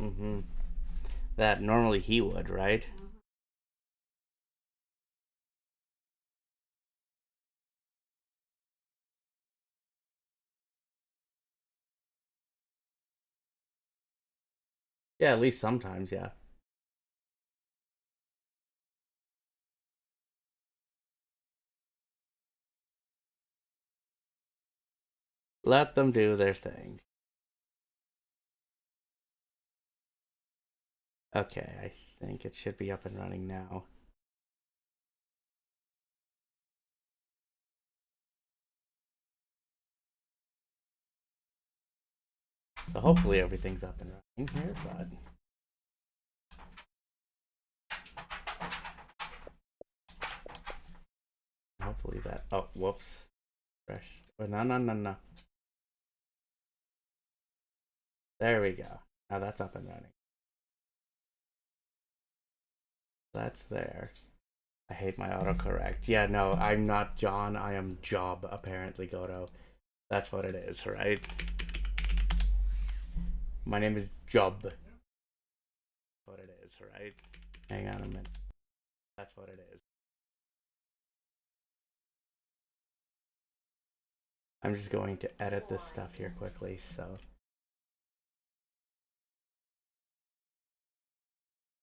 Mm-hmm. That normally he would, right? Yeah, at least sometimes, yeah. Let them do their thing. Okay, I think it should be up and running now. So hopefully everything's up and running here, but hopefully that. Oh, whoops. Fresh. Oh, no, no, no, no. There we go. Now that's up and running. That's there. I hate my autocorrect. Yeah, no, I'm not John. I am Job, apparently, Goto. That's what it is, right? My name is Job. That's what it is, right? Hang on a minute. That's what it is. I'm just going to edit this stuff here quickly, so.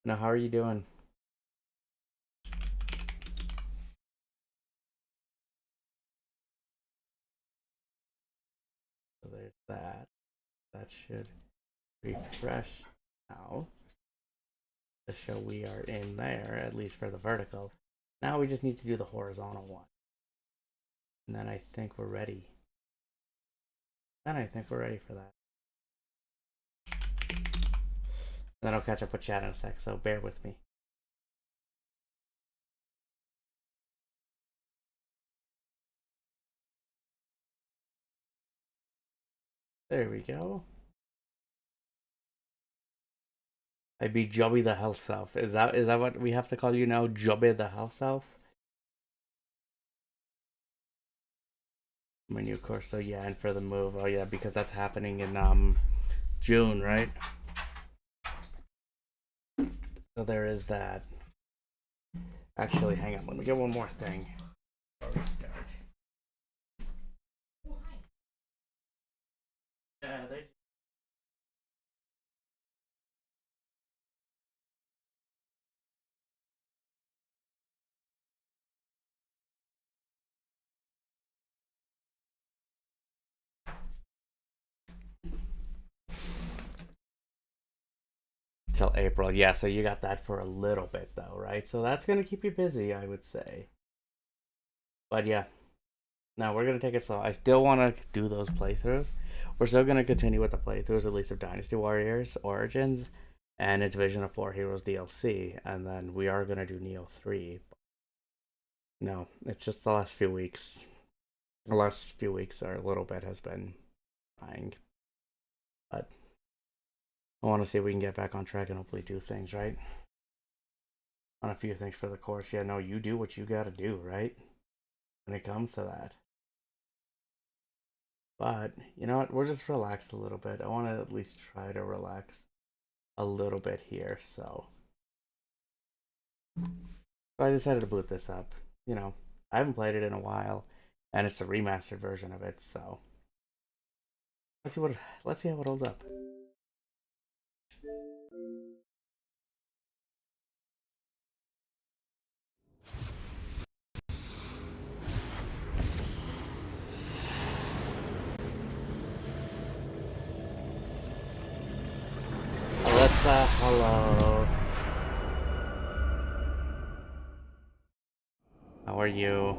Now, how are you doing? So there's that. That should refresh now to show we are in there, at least for the vertical. Now we just need to do the horizontal one. And then I think we're ready. Then I think we're ready for that. Then I'll catch up with chat in a sec, so bear with me. There we go. I be Jobby the Health Self. Is that what we have to call you now? Jobby the Health Self? Menu course, so yeah, and for the move, oh yeah, because that's happening in June, right? So there is that. Actually, hang on, let me get one more thing before we start. Yeah, they till April. Yeah, so you got that for a little bit though, right? So that's gonna keep you busy, I would say. But yeah, no, we're gonna take it slow. I still want to do those playthroughs. We're still gonna continue with the playthroughs, at least of Dynasty Warriors Origins and its Vision of Four Heroes DLC, and then we are gonna do Neo 3. No, it's just the last few weeks. The last few weeks or a little bit has been trying, but I want to see if we can get back on track and hopefully do things right on a few things for the course. Yeah, no, you do what you gotta do, right? When it comes to that. But you know what? We're just relaxed a little bit. I want to at least try to relax a little bit here. So I decided to boot this up. You know, I haven't played it in a while, and it's a remastered version of it. So let's see how it holds up. Alyssa, hello. How are you?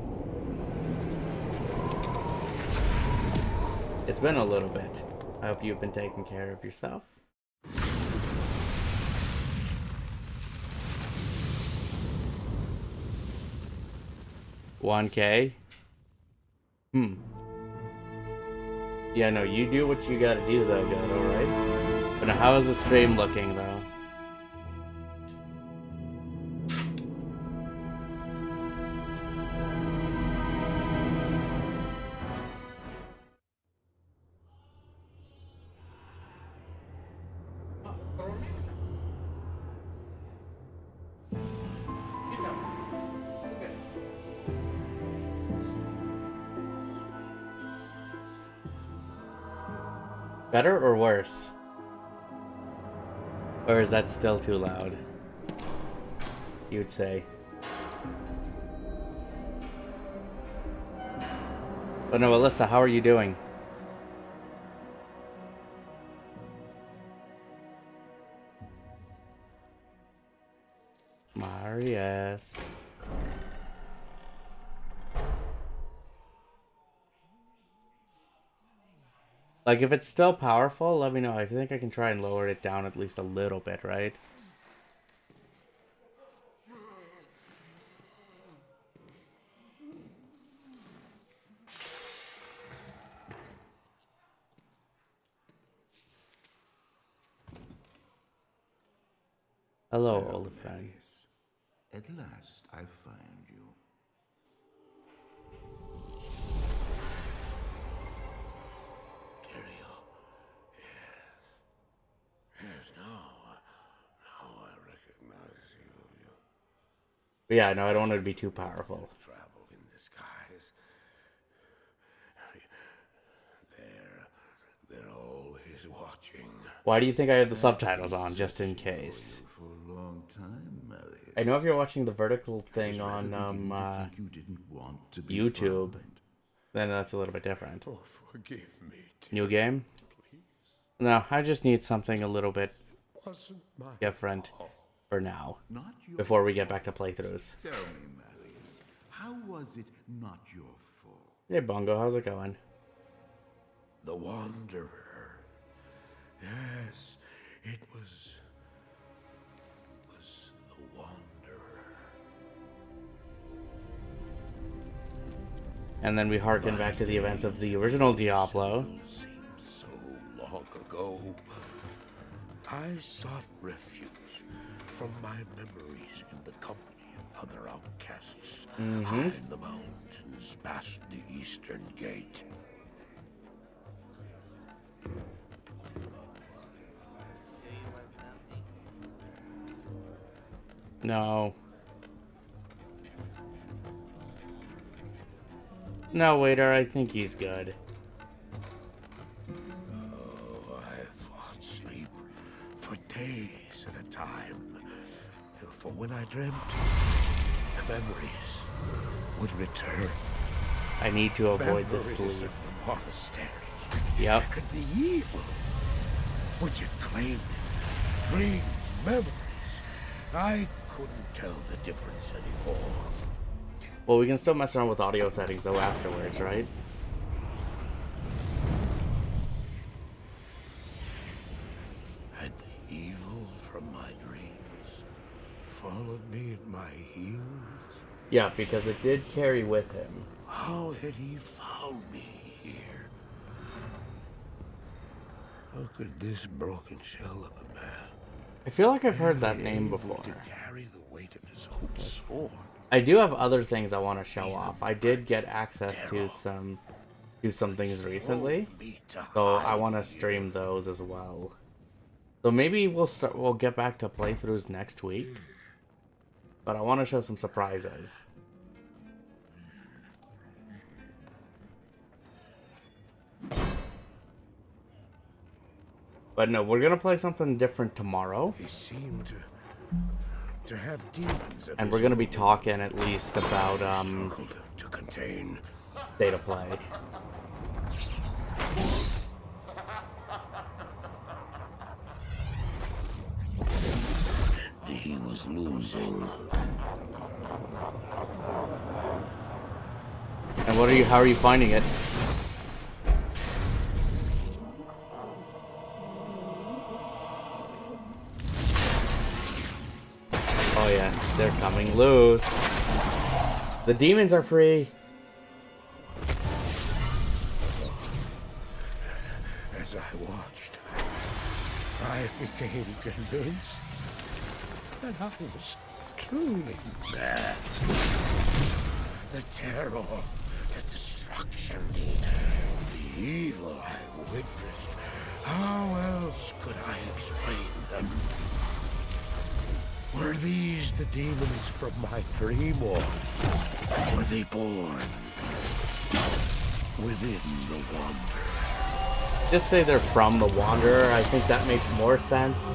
It's been a little bit. I hope you've been taking care of yourself. 1K? Hmm. Yeah, no, you do what you gotta do though, good, alright? But now, how is the stream looking though? Better or worse? Or is that still too loud? You would say. But no, Alyssa, how are you doing? Marius. Like, if it's still powerful, let me know. I think I can try and lower it down at least a little bit, right? Hello, old friend. At last I find you. Tyrael. Yes, now I recognize you. But yeah, no, I don't want it to be too powerful. Travel in disguise. They're always watching. Why do you think I have the subtitles on, just in case? For a long time, Marius. I know if you're watching the vertical thing on You didn't want to be YouTube, found. then that's a little bit different. Oh, forgive me, New game? please. No, I just need something a little bit Wasn't my different fault. for now, Not your before we get back to playthroughs. Tell me, Marius, how was it not your fault? Hey, Bongo, how's it going? The Wanderer. Yes, it was the Wanderer. And then we harken back to the events of the original Diablo. Seems so long ago. I sought refuge from my memories in the company of other outcasts. High in the mountains past the eastern gate. No. No, waiter, I think he's good. Oh, I fought sleep for days at a time. For when I dreamt, the memories would return. I need to avoid this Memories sleep. of the monastery. Yep. And the evil which had claimed it. Dreams, memories. I couldn't tell the difference anymore. Well, we can still mess around with audio settings, though, afterwards, right? Had the evil from my dreams followed me at my heels? Yeah, because it did carry with him. How had he found me here? How could this broken shell of a man I feel like I've heard that name able before. to carry the weight of his own sword? I do have other things I want to show off. I did get access to some things recently, so I want to stream those as well. So maybe we'll get back to playthroughs next week, but I want to show some surprises. But no, we're gonna play something different tomorrow, He seemed to have demons of and his we're gonna be own. talking at least about Struggled to contain. state of play. He was losing. And how are you finding it? Oh yeah, they're coming loose. The demons are free. As I watched, I became convinced that I was truly mad. The terror, the destruction, the evil I witnessed. How else could I explain them? Were these the demons from my dream, or were they born within the Wanderer? Just say they're from the Wanderer. I think that makes more sense.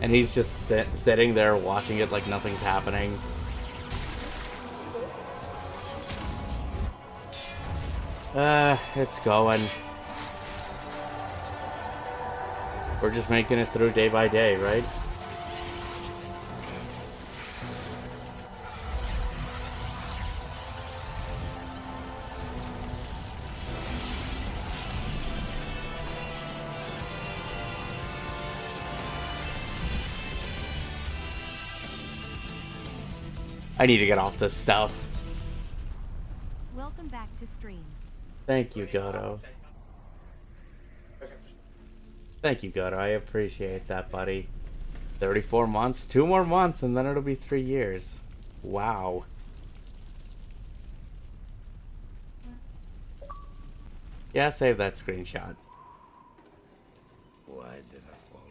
And he's just sitting there watching it like nothing's happening. It's going. We're just making it through day by day, right? I need to get off this stuff. Welcome back to stream. Thank you, Goto. Thank you, Goto. I appreciate that, buddy. 34 months? 2 more months, and then it'll be 3 years. Wow. Yeah, save that screenshot. Why did I follow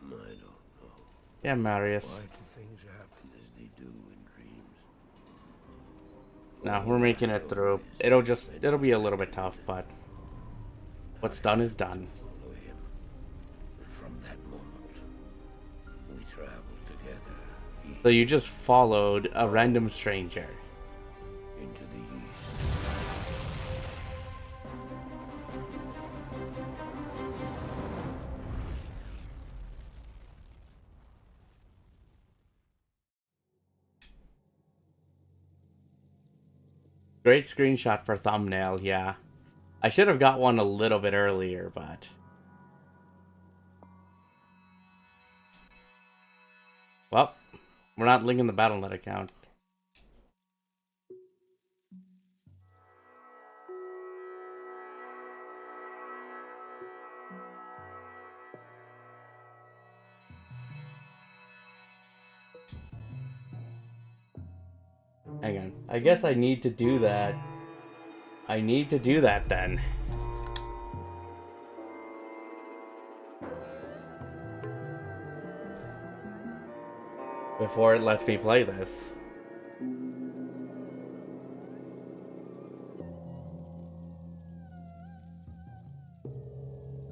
him? I don't know. Yeah, Marius. Why do things happen as they do in dreams? No, we're making it through. It'll be a little bit tough, but what's done is done. Follow him. From that moment, we traveled together. So you just followed a random stranger. Into the east. Great screenshot for thumbnail, yeah. I should have got one a little bit earlier, but... Well, we're not linking the Battle.net account. Hang on. I guess I need to do that. I need to do that then. Before it lets me play this.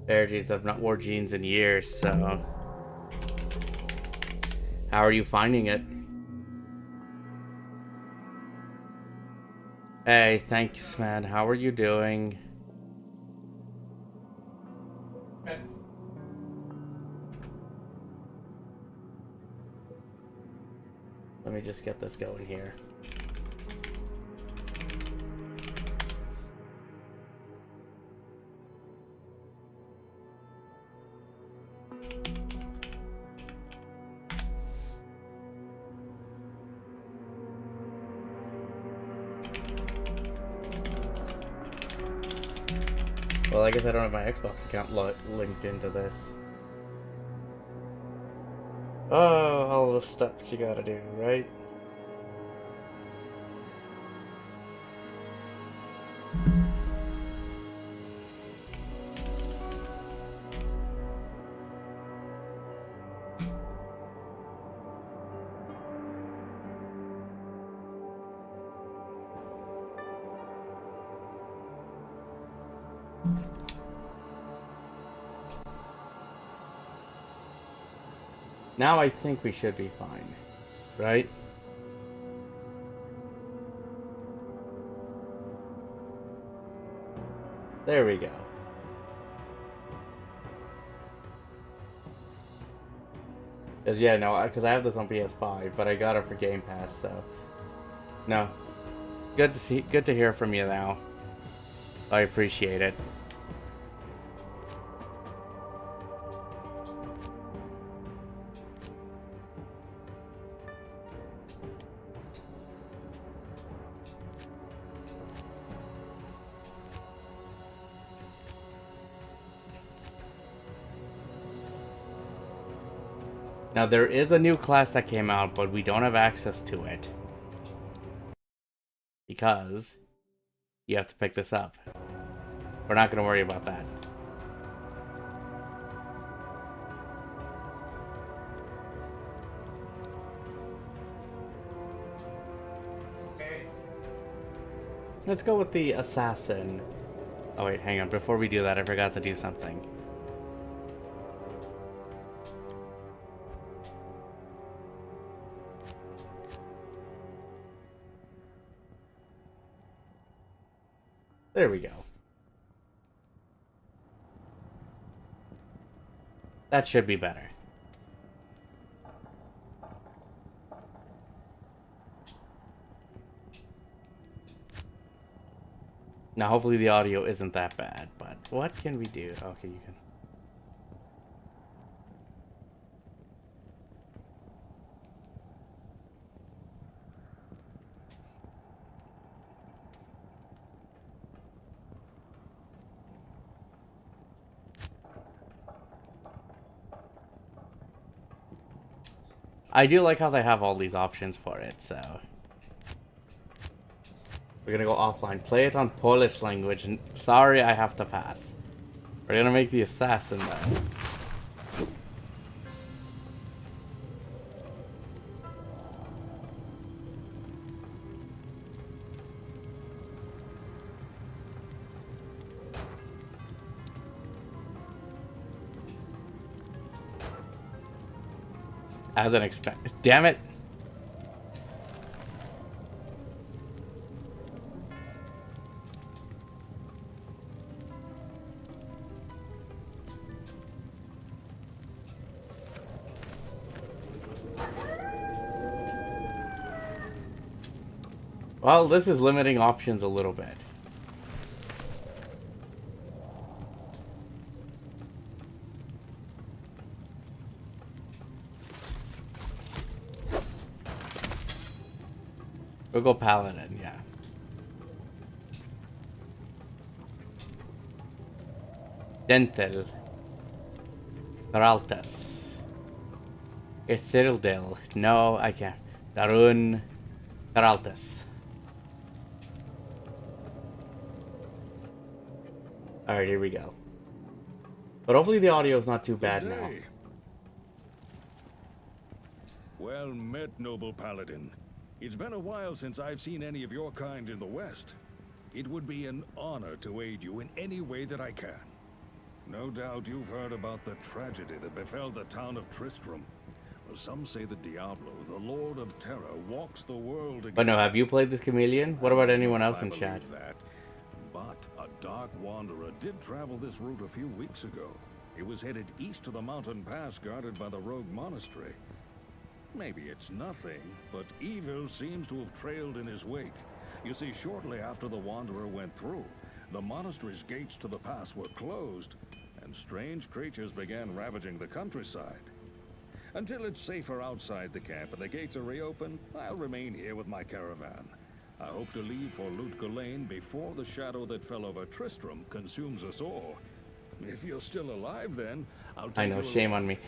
Jeans, I've not worn jeans in years, so... How are you finding it? Hey, thanks, man. How are you doing? Let me just get this going here. Well, I guess I don't have my Xbox account linked into this. Oh, all the stuff you gotta do, right? Now I think we should be fine, right? There we go. Cause yeah, no, because I have this on PS5, but I got it for Game Pass, so no. Good to hear from you now. I appreciate it. Now, there is a new class that came out, but we don't have access to it. Because you have to pick this up. We're not going to worry about that. Let's go with the assassin. Oh wait, hang on. Before we do that, I forgot to do something. There we go. That should be better. Now, hopefully the audio isn't that bad, but what can we do? Okay, you can... I do like how they have all these options for it, so... We're gonna go offline. Play it on Polish language. Sorry, I have to pass. We're gonna make the assassin, though. As an expect. Damn it! Well, this is limiting options a little bit. We'll go Paladin, yeah. Dental. Peraltas. Ithildil. No, I can't. Darun. Peraltas. Alright, here we go. But hopefully the audio is not too bad now. Well met, noble paladin. It's been a while since I've seen any of your kind in the West. It would be an honor to aid you in any way that I can. No doubt you've heard about the tragedy that befell the town of Tristram. Well, some say that Diablo, the Lord of Terror, walks the world again. But no, have you played this Chameleon? What about anyone else in chat? That. But a dark wanderer did travel this route a few weeks ago. He was headed east to the mountain pass guarded by the rogue monastery. Maybe it's nothing, but evil seems to have trailed in his wake. You see, shortly after the wanderer went through, the monastery's gates to the pass were closed, and strange creatures began ravaging the countryside. Until it's safer outside the camp and the gates are reopened, I'll remain here with my caravan. I hope to leave for Lutga Lane before the shadow that fell over Tristram consumes us all. If you're still alive, then I'll take I know, shame on me.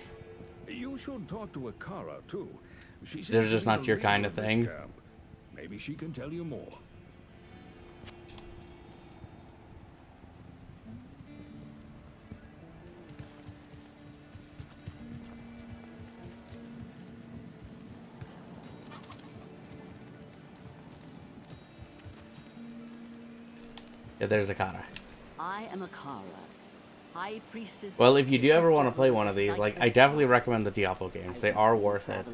You should talk to Akara too. They're just not your kind of thing. Maybe she can tell you more. Yeah, there's Akara. I am Akara, High Priestess. Well, if you do ever want to play one of these, like, I definitely recommend the Diablo games. They are worth it,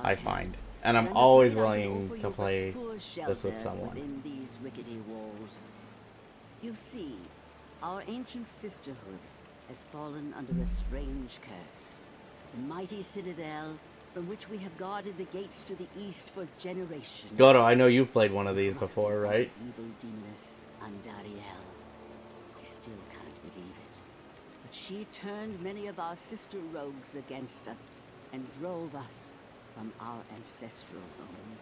I find. And I'm always willing to play this with someone. Within these rickety walls. You see, our ancient sisterhood has fallen under a strange curse. The mighty citadel from which we have guarded the gates to the east for generations. Goto, I know you've played one of these before, right? Evil demoness Andariel. I still can't believe it. But she turned many of our sister rogues against us and drove us from our ancestral home.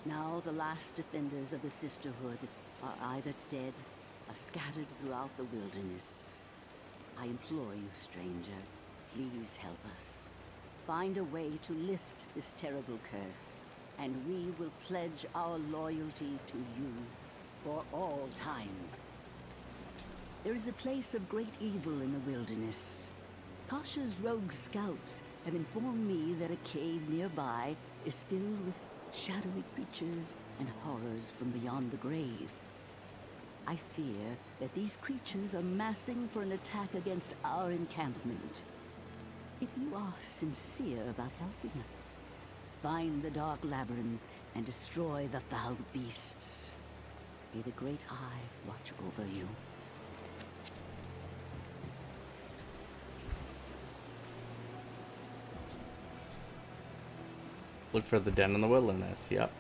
Now the last defenders of the sisterhood are either dead or scattered throughout the wilderness. I implore you, stranger, please help us. Find a way to lift this terrible curse, and we will pledge our loyalty to you for all time. There is a place of great evil in the wilderness. Kasha's rogue scouts have informed me that a cave nearby is filled with shadowy creatures and horrors from beyond the grave. I fear that these creatures are massing for an attack against our encampment. If you are sincere about helping us, find the Dark Labyrinth and destroy the foul beasts. May the Great Eye watch over you. Look for the den in the wilderness. Yep.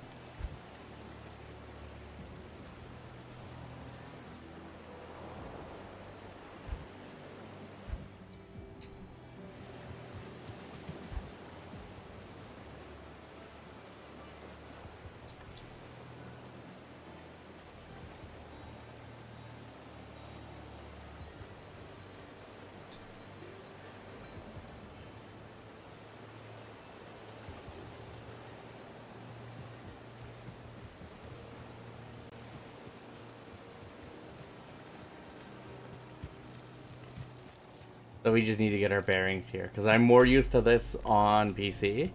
So we just need to get our bearings here, because I'm more used to this on PC.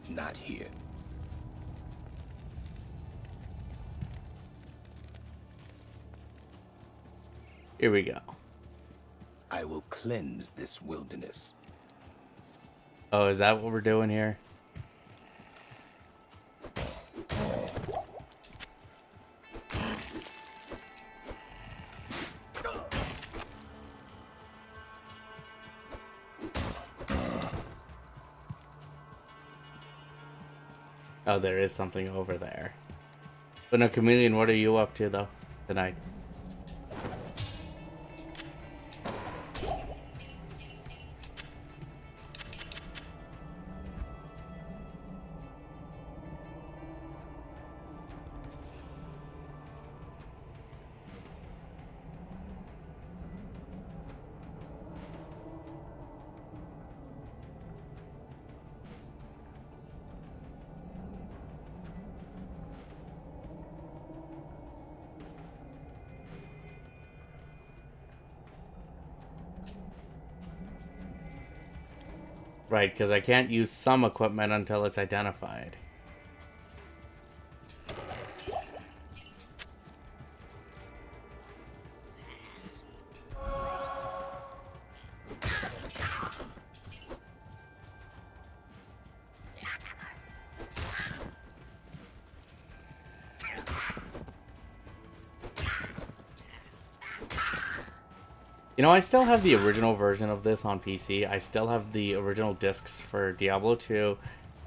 Not here. Here we go. I will cleanse this wilderness. Oh, is that what we're doing here? Oh, there is something over there. But no, Chameleon, what are you up to, though, tonight? Right, because I can't use some equipment until it's identified. You know, I still have the original version of this on PC. I still have the original discs for Diablo 2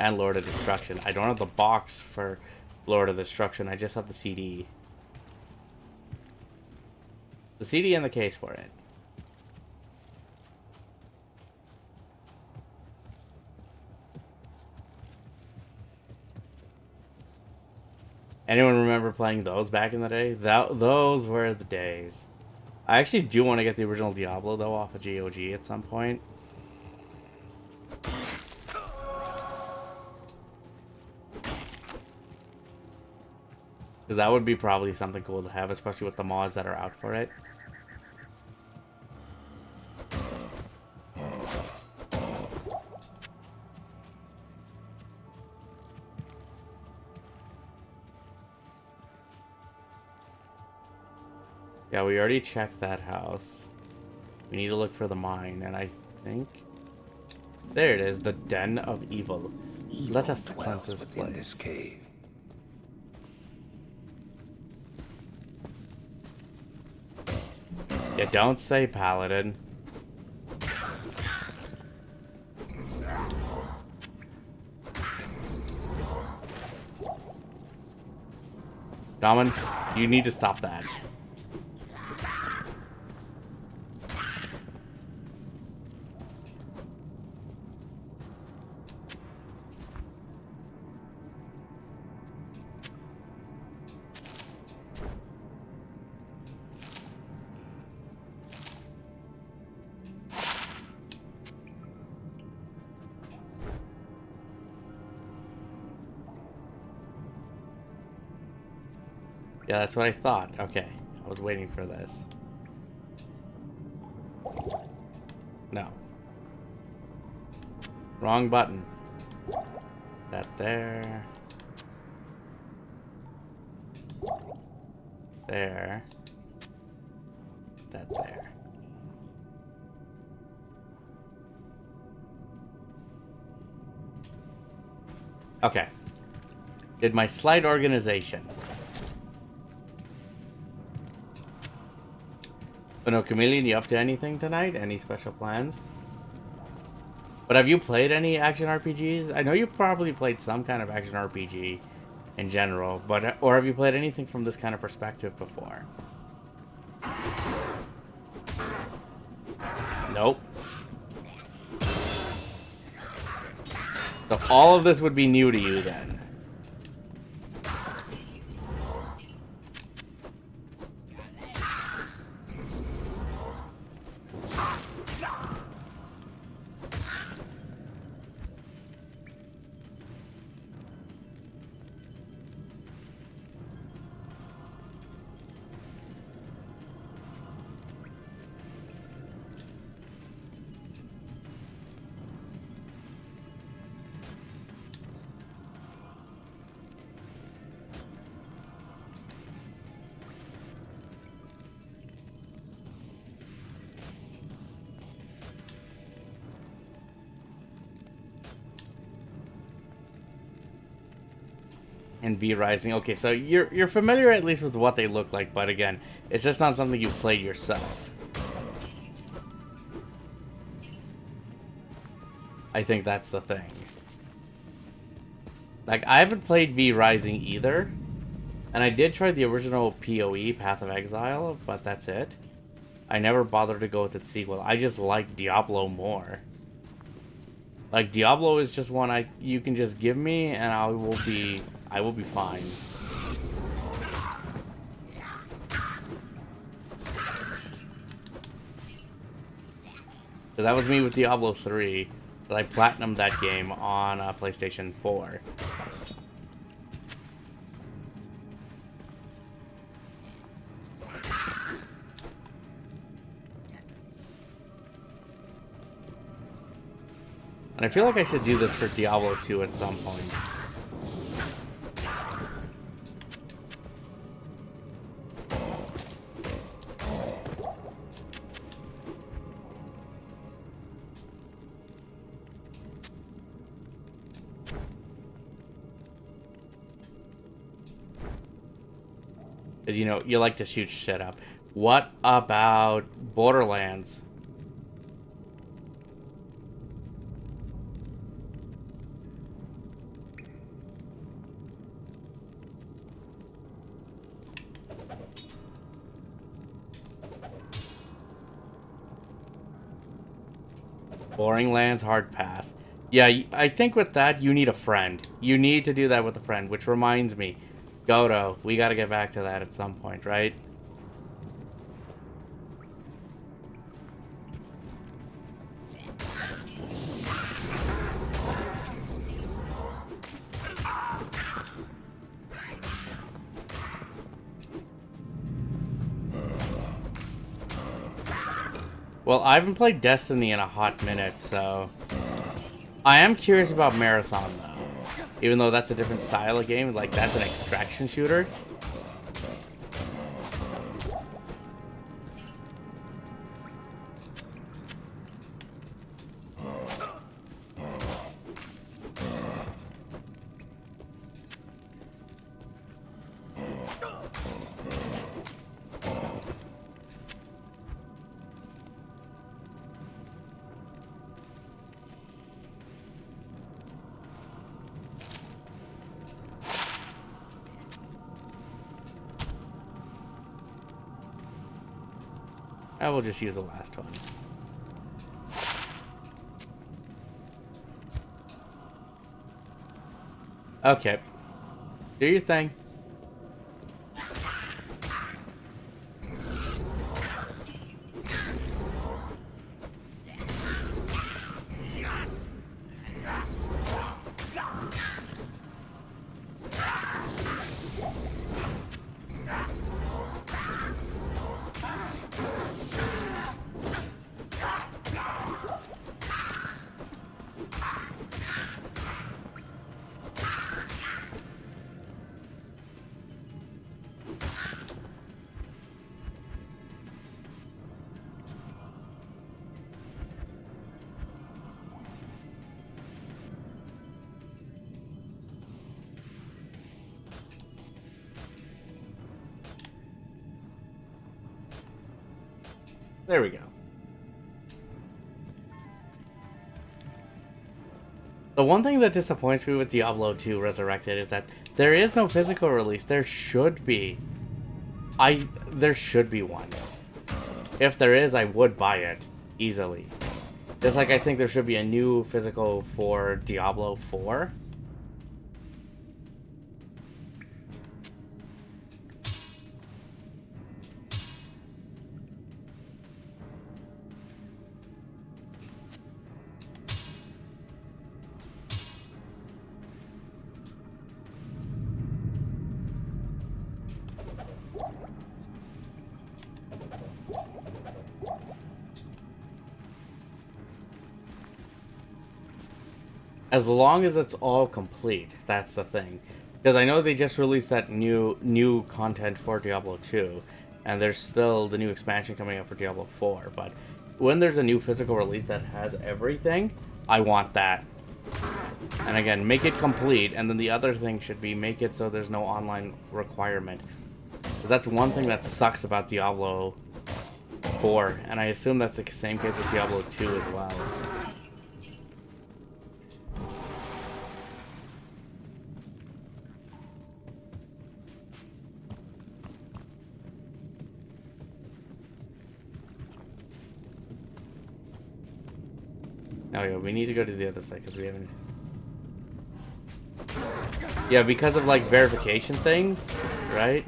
and Lord of Destruction. I don't have the box for Lord of Destruction. I just have the CD. The CD and the case for it. Anyone remember playing those back in the day? Those were the days. I actually do want to get the original Diablo, though, off of GOG at some point. Because that would be probably something cool to have, especially with the mods that are out for it. Yeah, we already checked that house. We need to look for the mine, and I think... There it is, the Den of Evil. Let us cleanse this place. Within this cave. Yeah, don't say paladin. Shaman, you need to stop that. Yeah, that's what I thought. Okay, I was waiting for this. No. Wrong button. That there. there. That there. Okay. Did my slight organization. But no, Chameleon, you up to anything tonight? Any special plans? But have you played any action RPGs? I know you probably played some kind of action RPG in general, but or have you played anything from this kind of perspective before? Nope. So all of this would be new to you then. And V Rising. Okay, so you're familiar at least with what they look like, but again, it's just not something you played yourself. I think that's the thing. Like, I haven't played V Rising either, and I did try the original PoE, Path of Exile, but that's it. I never bothered to go with its sequel. I just like Diablo more. Like, Diablo is just one you can just give me, and I will be fine. So that was me with Diablo 3. But I platinumed that game on PlayStation 4. And I feel like I should do this for Diablo 2 at some point. Because, you know, you like to shoot shit up. What about Borderlands? Boring Lands, hard pass. Yeah, I think with that, you need a friend. You need to do that with a friend, which reminds me. Goto, we gotta get back to that at some point, right? Well, I haven't played Destiny in a hot minute, so... I am curious about Marathon, though. Even though that's a different style of game, like, that's an extraction shooter. I will just use the last one. Okay. Do your thing. There we go. The one thing that disappoints me with Diablo 2 Resurrected is that there is no physical release. There should be. There should be one. If there is, I would buy it easily. Just like I think there should be a new physical for Diablo 4. As long as it's all complete, that's the thing. Because I know they just released that new content for Diablo 2, and there's still the new expansion coming out for Diablo 4, but when there's a new physical release that has everything, I want that. And again, make it complete, and then the other thing should be make it so there's no online requirement. Because that's one thing that sucks about Diablo 4, and I assume that's the same case with Diablo 2 as well. Oh yeah, we need to go to the other side because we haven't... Yeah, because of like verification things, right?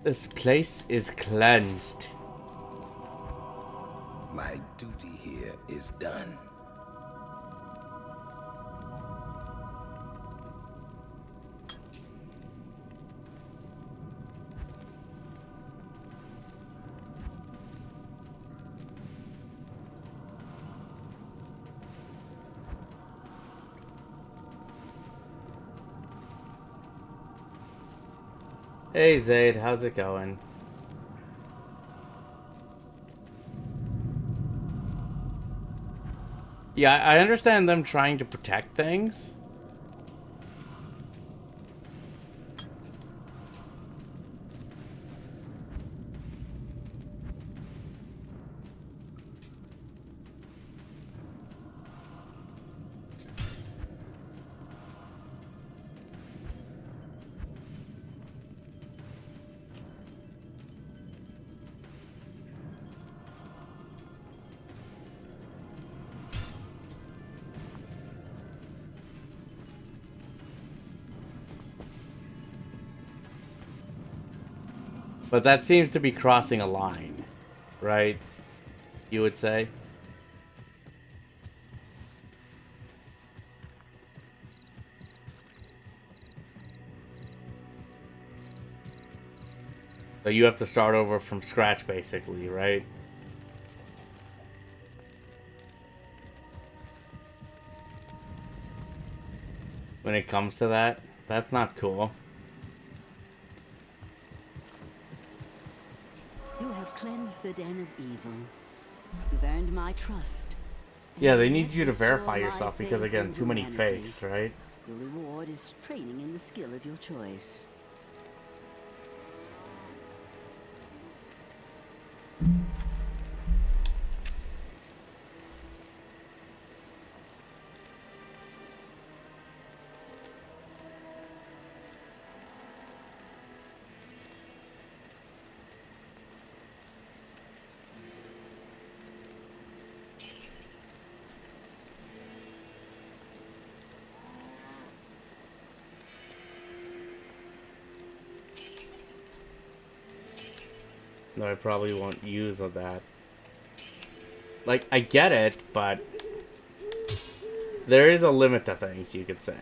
This place is cleansed. My duty here is done. Hey Zaid, how's it going? Yeah, I understand them trying to protect things. But that seems to be crossing a line, right? You would say? So you have to start over from scratch, basically, right? When it comes to that, that's not cool. You have cleansed the den of evil. You've earned my trust. Yeah, they And need you to restore verify my yourself because, faith again, in too many humanity. fakes, right? Your reward is training in the skill of your choice. No, I probably won't use that. Like, I get it, but there is a limit to things, you could say.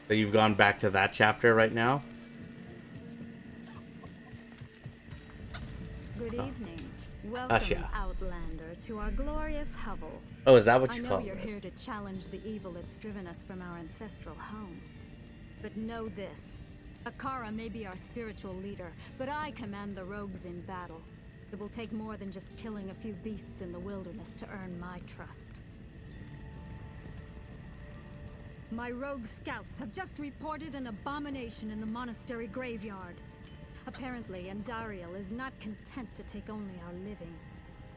So you've gone back to that chapter right now? Good Oh. evening. Welcome, Asha. Outlander, to our glorious hovel. Oh, is that what I you know call you're this? here to challenge the evil that's driven us from our ancestral home. But know this. Akara may be our spiritual leader, but I command the rogues in battle. It will take more than just killing a few beasts in the wilderness to earn my trust. My rogue scouts have just reported an abomination in the monastery graveyard. Apparently, Andariel is not content to take only our living.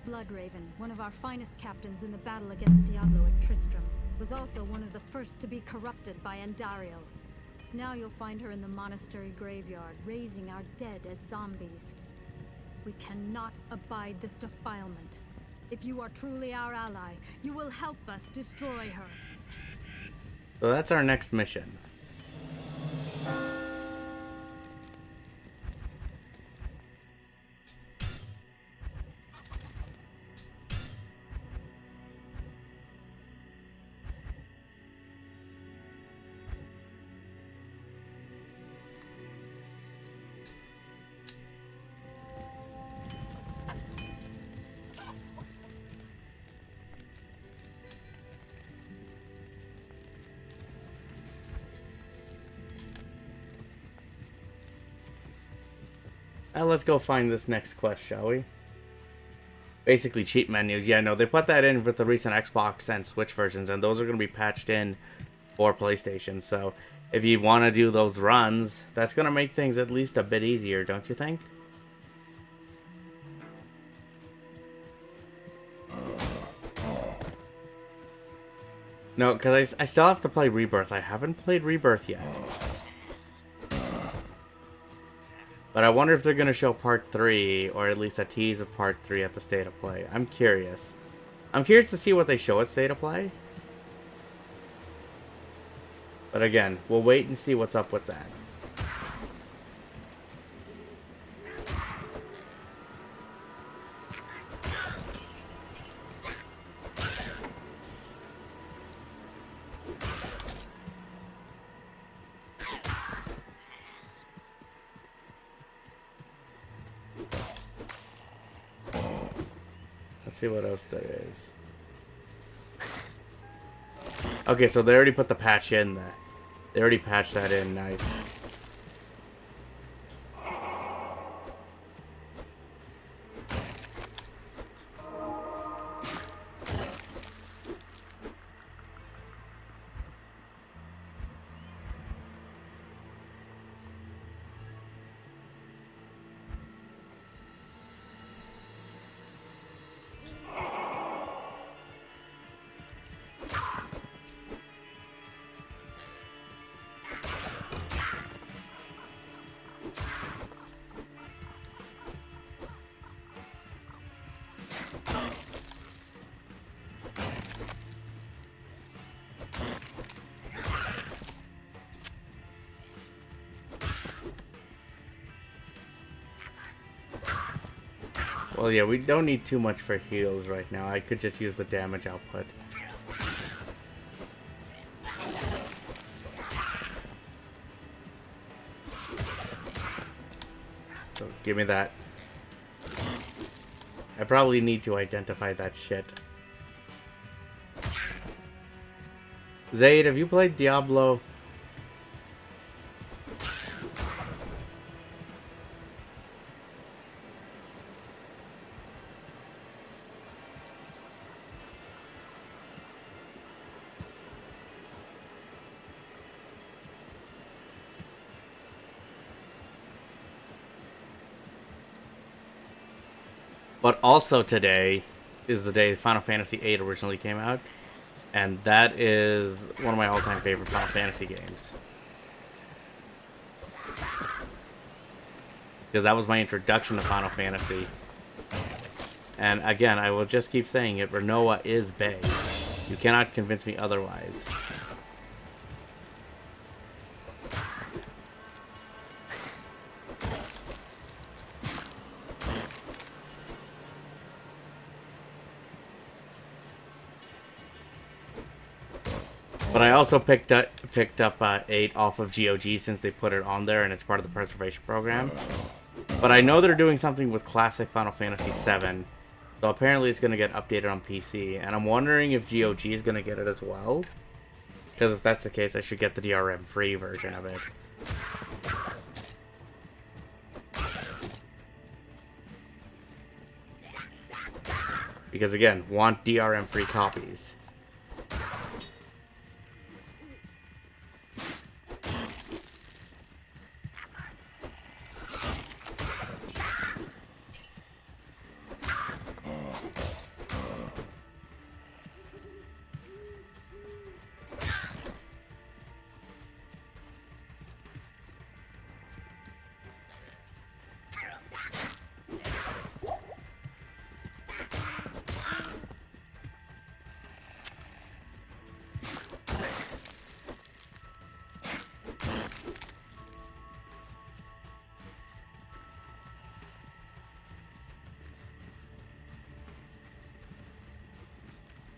Bloodraven, one of our finest captains in the battle against Diablo at Tristram, was also one of the first to be corrupted by Andariel. Now you'll find her in the monastery graveyard, raising our dead as zombies. We cannot abide this defilement. If you are truly our ally, you will help us destroy her. So that's our next mission. Now let's go find this next quest, shall we? Basically cheat menus. Yeah, no, they put that in with the recent Xbox and Switch versions, and those are going to be patched in for PlayStation. So if you want to do those runs, that's going to make things at least a bit easier, don't you think? No, because I still have to play Rebirth. I haven't played Rebirth yet. But I wonder if they're going to show Part 3, or at least a tease of Part 3 at the State of Play. I'm curious. I'm curious to see what they show at State of Play. But again, we'll wait and see what's up with that. Let's see what else there is. Okay, so they already put the patch in there. They already patched that in. Nice. Well, yeah, we don't need too much for heals right now. I could just use the damage output. So, give me that. I probably need to identify that shit. Zaid, have you played Diablo? But also today is the day Final Fantasy VIII originally came out. And that is one of my all-time favorite Final Fantasy games. Because that was my introduction to Final Fantasy. And again, I will just keep saying it, Rinoa is bae. You cannot convince me otherwise. But I also picked up 8 off of GOG since they put it on there and it's part of the preservation program. But I know they're doing something with classic Final Fantasy VII, so apparently it's going to get updated on PC. And I'm wondering if GOG is going to get it as well. Because if that's the case, I should get the DRM free version of it. Because again, want DRM free copies.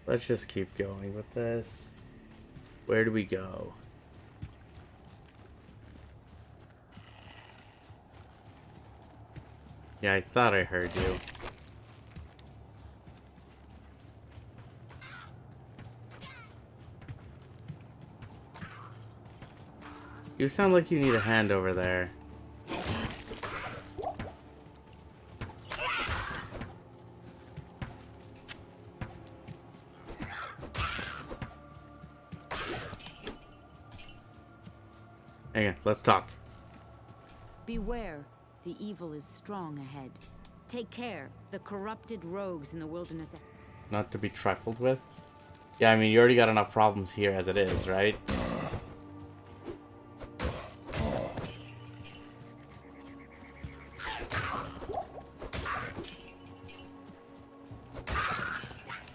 Let's just keep going with this. Where do we go? Yeah, I thought I heard you. You sound like you need a hand over there. Hang on, let's talk. Beware, the evil is strong ahead. Take care, the corrupted rogues in the wilderness. Not to be trifled with. Yeah, I mean, you already got enough problems here as it is, right?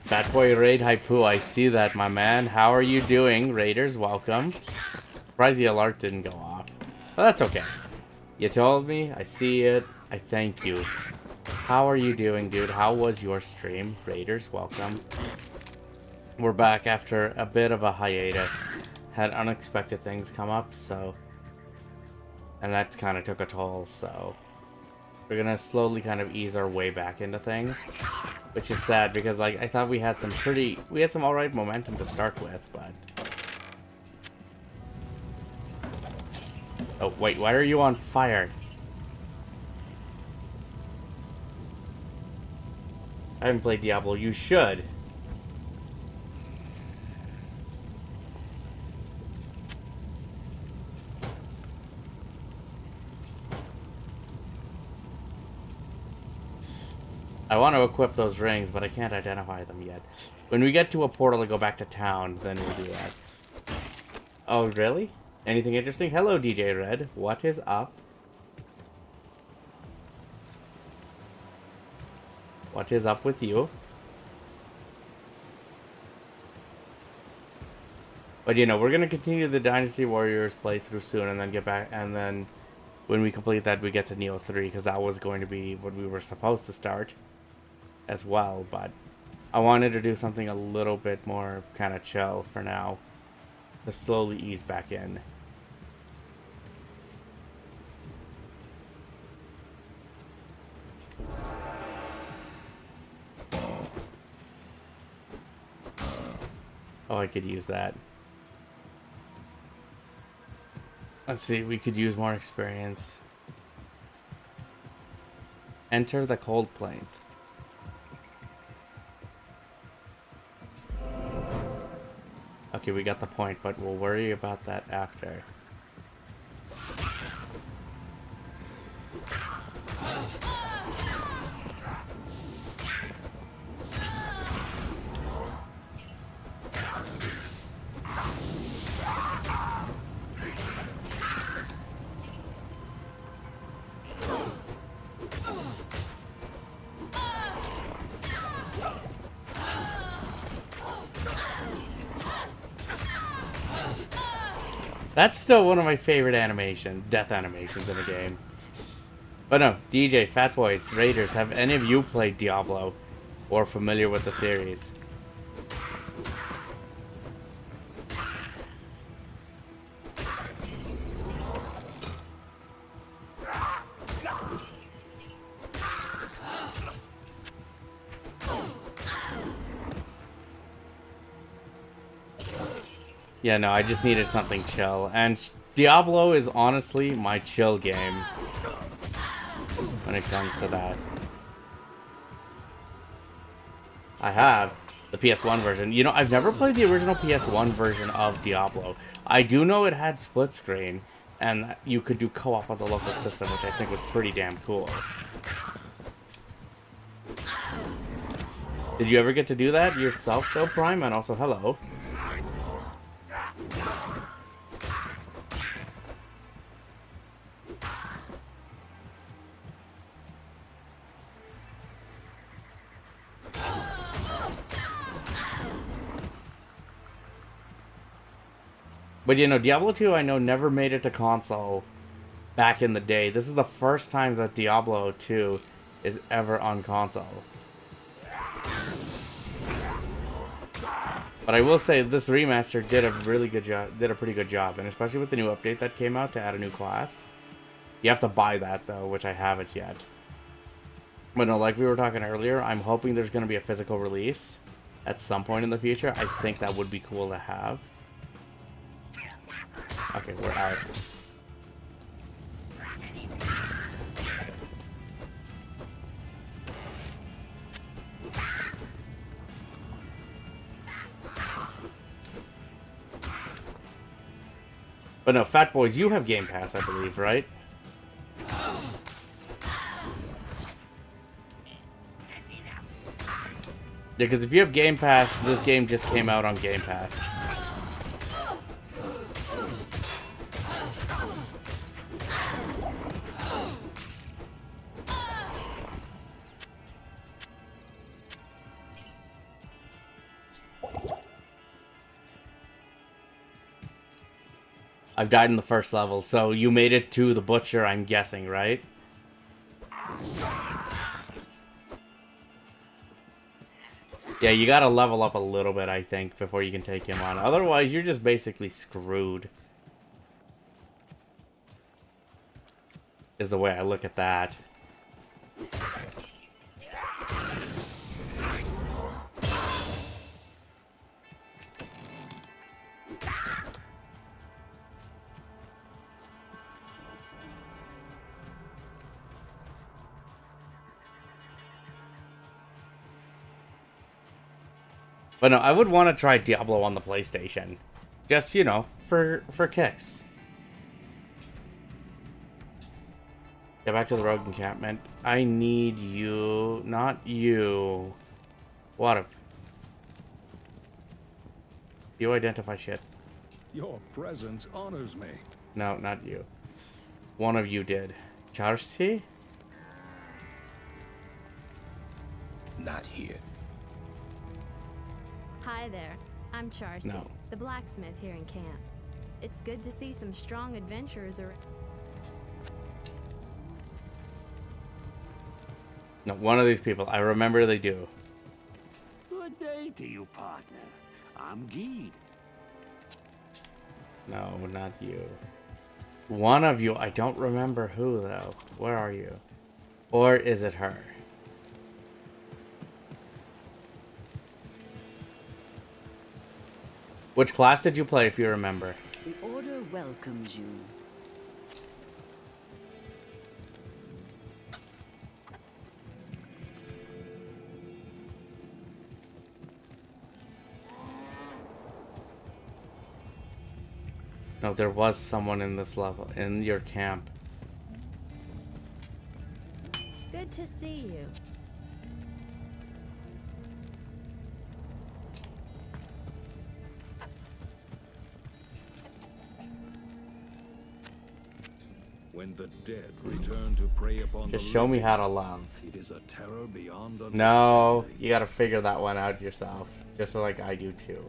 Fat Boy Raid Haipu, I see that, my man. How are you doing, Raiders? Welcome. Surprised the alert didn't go off. But that's okay. You told me, I see it, I thank you. How are you doing, dude? How was your stream? Raiders, welcome. We're back after a bit of a hiatus. Had unexpected things come up, so... And that kind of took a toll, so... We're gonna slowly kind of ease our way back into things. Which is sad, because like I thought we had some alright momentum to start with, but... Oh, wait, why are you on fire? I haven't played Diablo, you should. I want to equip those rings, but I can't identify them yet. When we get to a portal to go back to town, then we'll do that. Oh, really? Anything interesting? Hello, DJ Red. What is up? What is up with you? But you know, we're gonna continue the Dynasty Warriors playthrough soon, and then get back, and then when we complete that, we get to Neo 3, because that was going to be what we were supposed to start as well, but I wanted to do something a little bit more kind of chill for now, to slowly ease back in. Oh, I could use that. Let's see, we could use more experience. Enter the cold plains. Okay, we got the point, but we'll worry about that after. That's still one of my favorite death animations in a game. But no, DJ, Fat Boys, Raiders, have any of you played Diablo or familiar with the series? Yeah, no, I just needed something chill. And Diablo is honestly my chill game when it comes to that. I have the PS1 version. You know, I've never played the original PS1 version of Diablo. I do know it had split screen, and you could do co-op on the local system, which I think was pretty damn cool. Did you ever get to do that yourself, though, Prime? And also, hello. But you know, Diablo 2 I know never made it to console back in the day. This is the first time that Diablo 2 is ever on console. But I will say this remaster did a really good job, did a pretty good job, and especially with the new update that came out to add a new class. You have to buy that though, which I haven't yet. But no, like we were talking earlier, I'm hoping there's going to be a physical release at some point in the future. I think that would be cool to have. Okay, we're out. But no, Fat Boys, you have Game Pass, I believe, right? Yeah, because if you have Game Pass, this game just came out on Game Pass. I've died in the first level, so you made it to the butcher, I'm guessing, right? Yeah, you gotta level up a little bit, I think, before you can take him on. Otherwise, you're just basically screwed. Is the way I look at that. But no, I would want to try Diablo on the PlayStation. Just, you know, for kicks. Get back to the rogue encampment. I need you, not you. What if... You identify shit. Your presence honors me. No, not you. One of you did. Charcy? Not here. Hi there, I'm Charcy, No. the blacksmith here in camp. It's good to see some strong adventurers around. No, one of these people. I remember they do. Good day to you, partner. I'm Geed. No, not you. One of you. I don't remember who, though. Where are you? Or is it her? Which class did you play, if you remember? The Order welcomes you. No, there was someone in this level, in your camp. Good to see you. When the dead return to prey upon Just the show me living, how to love. it is a terror beyond understanding. No, you gotta figure that one out yourself. Just like I do too.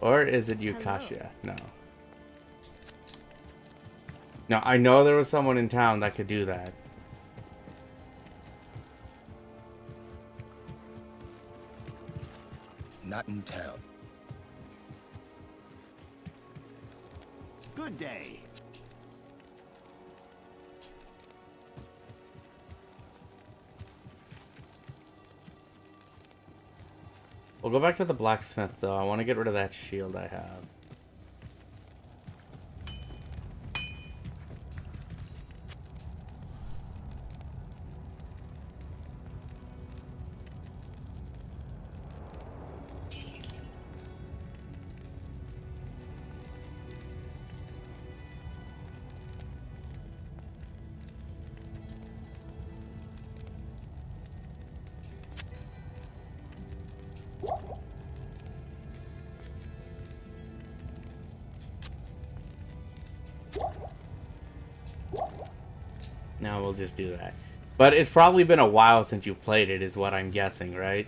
Or is it Yukasha? No. No, I know there was someone in town that could do that. Not in town. Good day. We'll go back to the blacksmith, though. I want to get rid of that shield I have. Now we'll just do that. But it's probably been a while since you've played it, is what I'm guessing, right?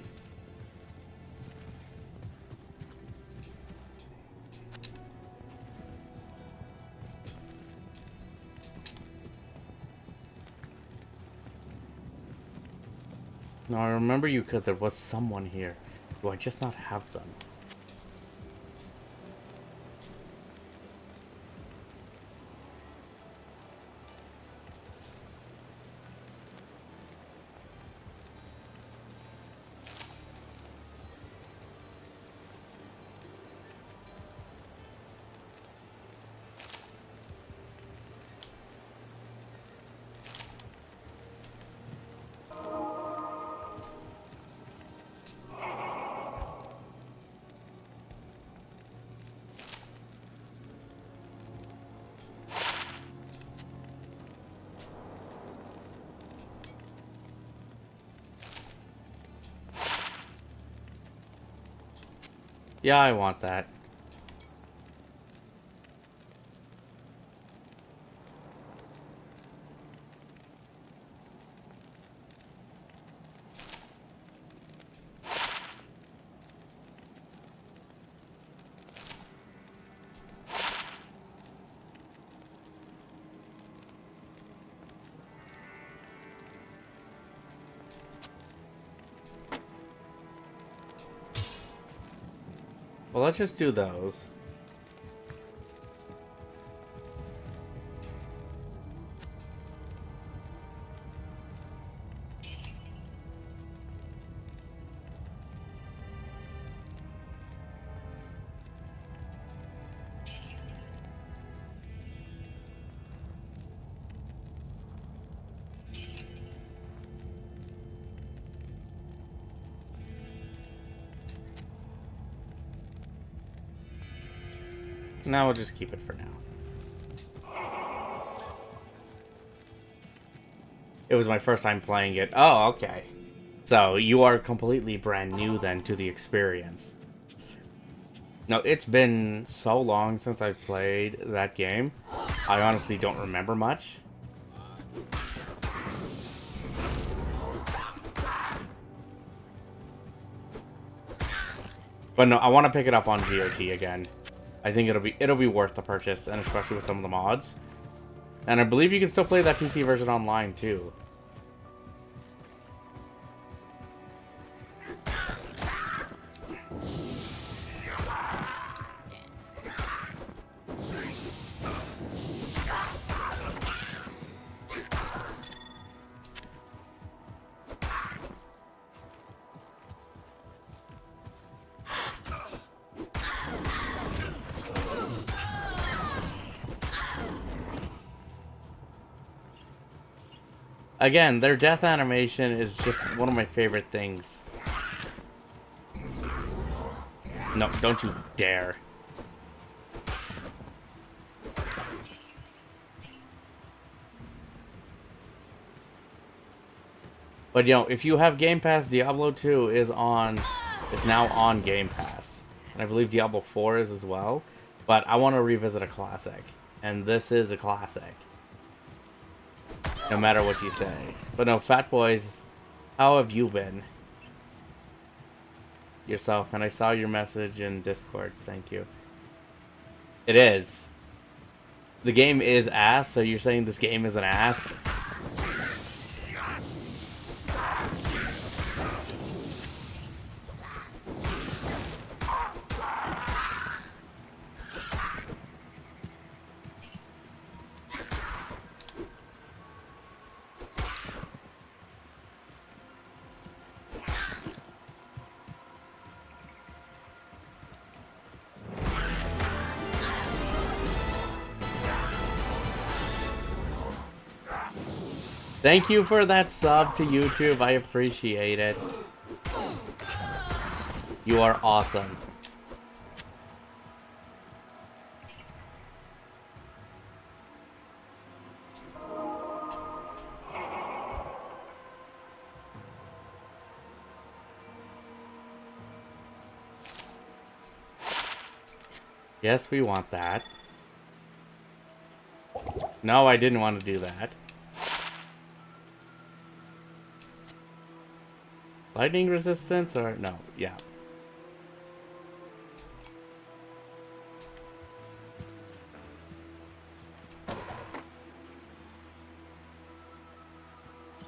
No, I remember you could. There was someone here. Do I just not have them? Yeah, I want that. Well, let's just do those. Now we'll just keep it for now. It was my first time playing it. Oh, okay. So you are completely brand new then to the experience. No, it's been so long since I've played that game. I honestly don't remember much. But no, I want to pick it up on GOT again. I think it'll be worth the purchase, and especially with some of the mods. And I believe you can still play that PC version online too. Again, their death animation is just one of my favorite things. No, don't you dare. But you know, if you have Game Pass, Diablo 2 is now on Game Pass. And I believe Diablo 4 is as well. But I want to revisit a classic. And this is a classic. No matter what you say. But no, Fat Boys, how have you been? Yourself, and I saw your message in Discord. Thank you. It is. The game is ass, so you're saying this game is an ass? Thank you for that sub to YouTube. I appreciate it. You are awesome. Yes, we want that. No, I didn't want to do that. Lightning resistance or no? Yeah.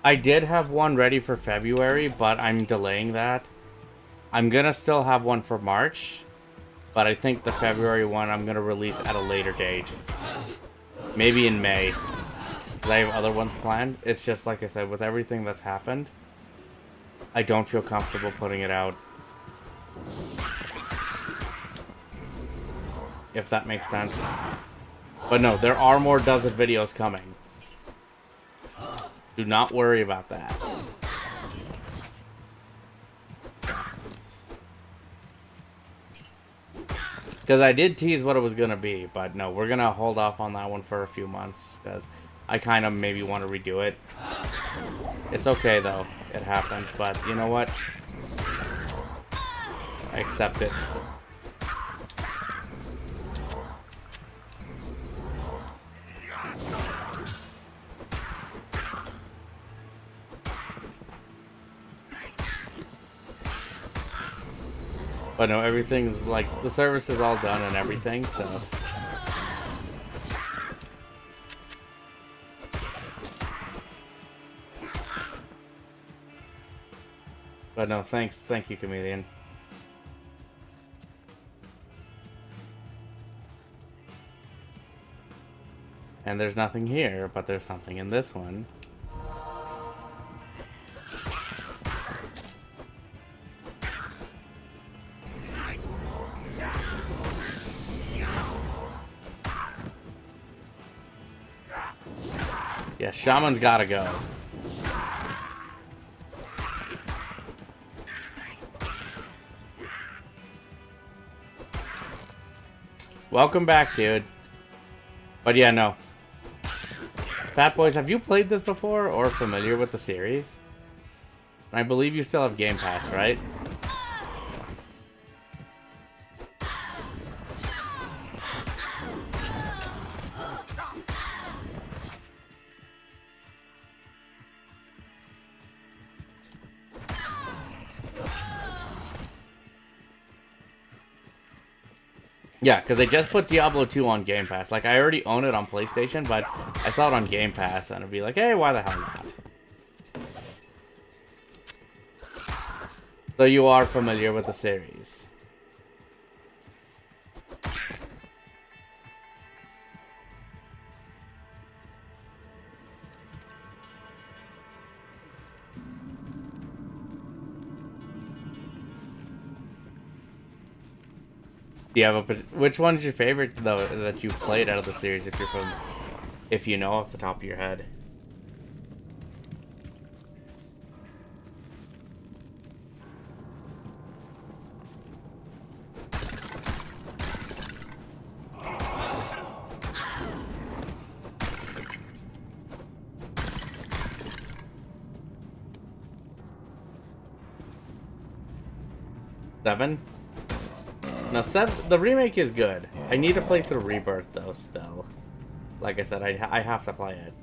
I did have one ready for February, but I'm delaying that. I'm gonna still have one for March, but I think the February one I'm gonna release at a later date. Maybe in May. 'Cause I have other ones planned. It's just like I said, with everything that's happened, I don't feel comfortable putting it out. If that makes sense. But no, there are more dozen videos coming. Do not worry about that. Because I did tease what it was going to be, but no, we're going to hold off on that one for a few months. Because I kind of maybe want to redo it. It's okay though, it happens, but you know what? I accept it. But no, everything's like, the service is all done and everything, so. But no, thanks. Thank you, Chameleon. And there's nothing here, but there's something in this one. Yeah, Shaman's gotta go. Welcome back, dude. But yeah, no. Fat Boys, have you played this before or familiar with the series? I believe you still have Game Pass, right? Yeah, because they just put Diablo 2 on Game Pass. Like, I already own it on PlayStation, but I saw it on Game Pass, and I'd be like, hey, why the hell not? So you are familiar with the series. Do you have a which one's your favorite though that you've played out of the series? If you're from, if you know off the top of your head. Seven? No, the remake is good. I need to play through Rebirth, though, still. Like I said, I have to play it.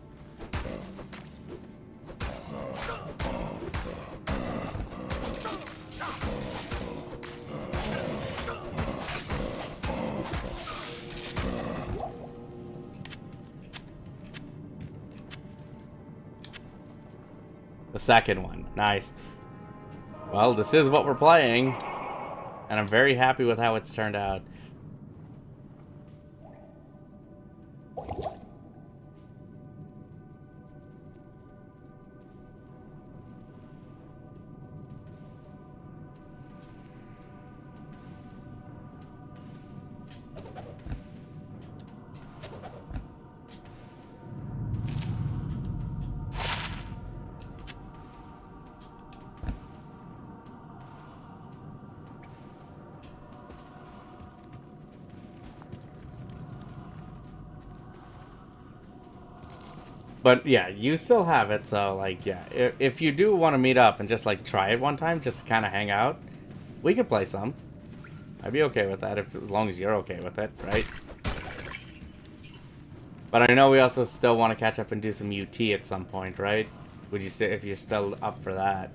The second one. Nice. Well, this is what we're playing. And I'm very happy with how it's turned out. But yeah, you still have it, so like, yeah. If you do want to meet up and just like try it one time, just kind of hang out, we could play some. I'd be okay with that as long as you're okay with it, right? But I know we also still want to catch up and do some UT at some point, right? Would you say if you're still up for that?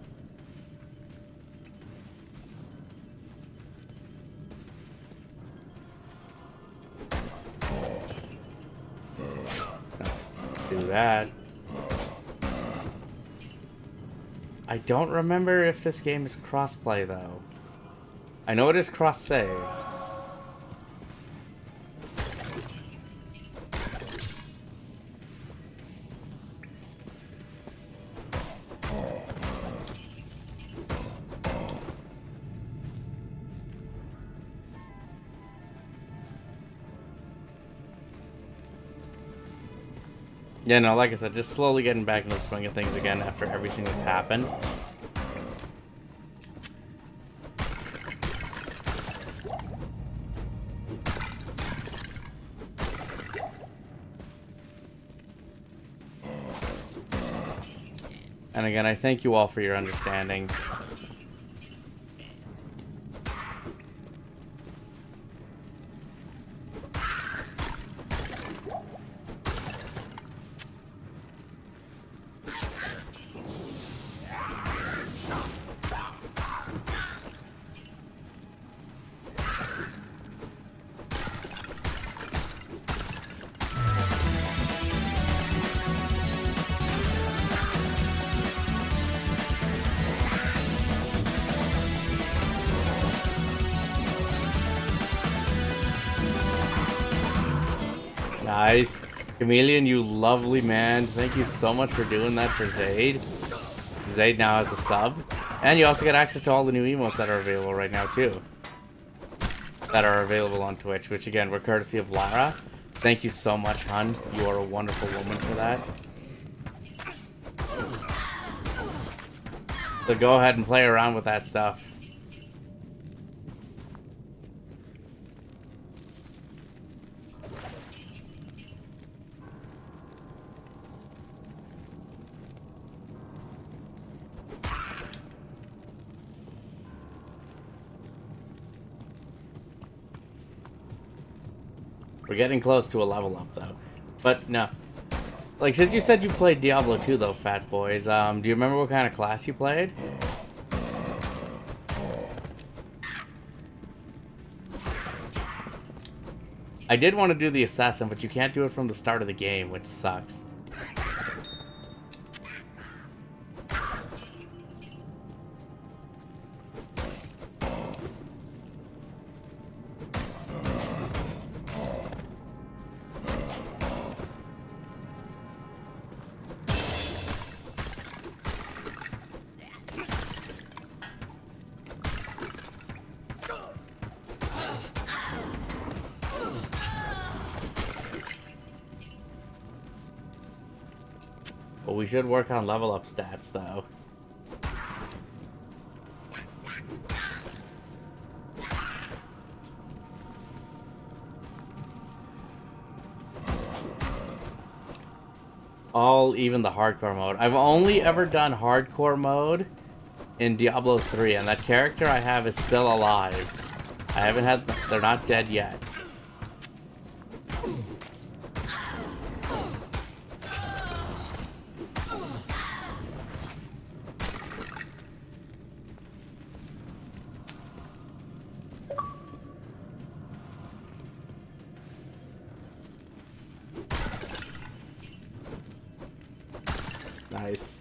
Do that. I don't remember if this game is crossplay though. I know it is cross-save. Yeah, no, like I said, just slowly getting back into the swing of things again after everything that's happened. And again, I thank you all for your understanding. Nice. Chameleon, you lovely man. Thank you so much for doing that for Zaid. Zaid now has a sub. And you also get access to all the new emotes that are available right now, too. That are available on Twitch, which again, were courtesy of Lara. Thank you so much, hun. You are a wonderful woman for that. So go ahead and play around with that stuff. We're getting close to a level up, though. But, no. Like, since you said you played Diablo 2, though, Fat Boys, do you remember what kind of class you played? I did want to do the Assassin, but you can't do it from the start of the game, which sucks. But we should work on level up stats, though. Even the hardcore mode. I've only ever done hardcore mode in Diablo 3, and that character I have is still alive. I haven't had... They're not dead yet. Nice.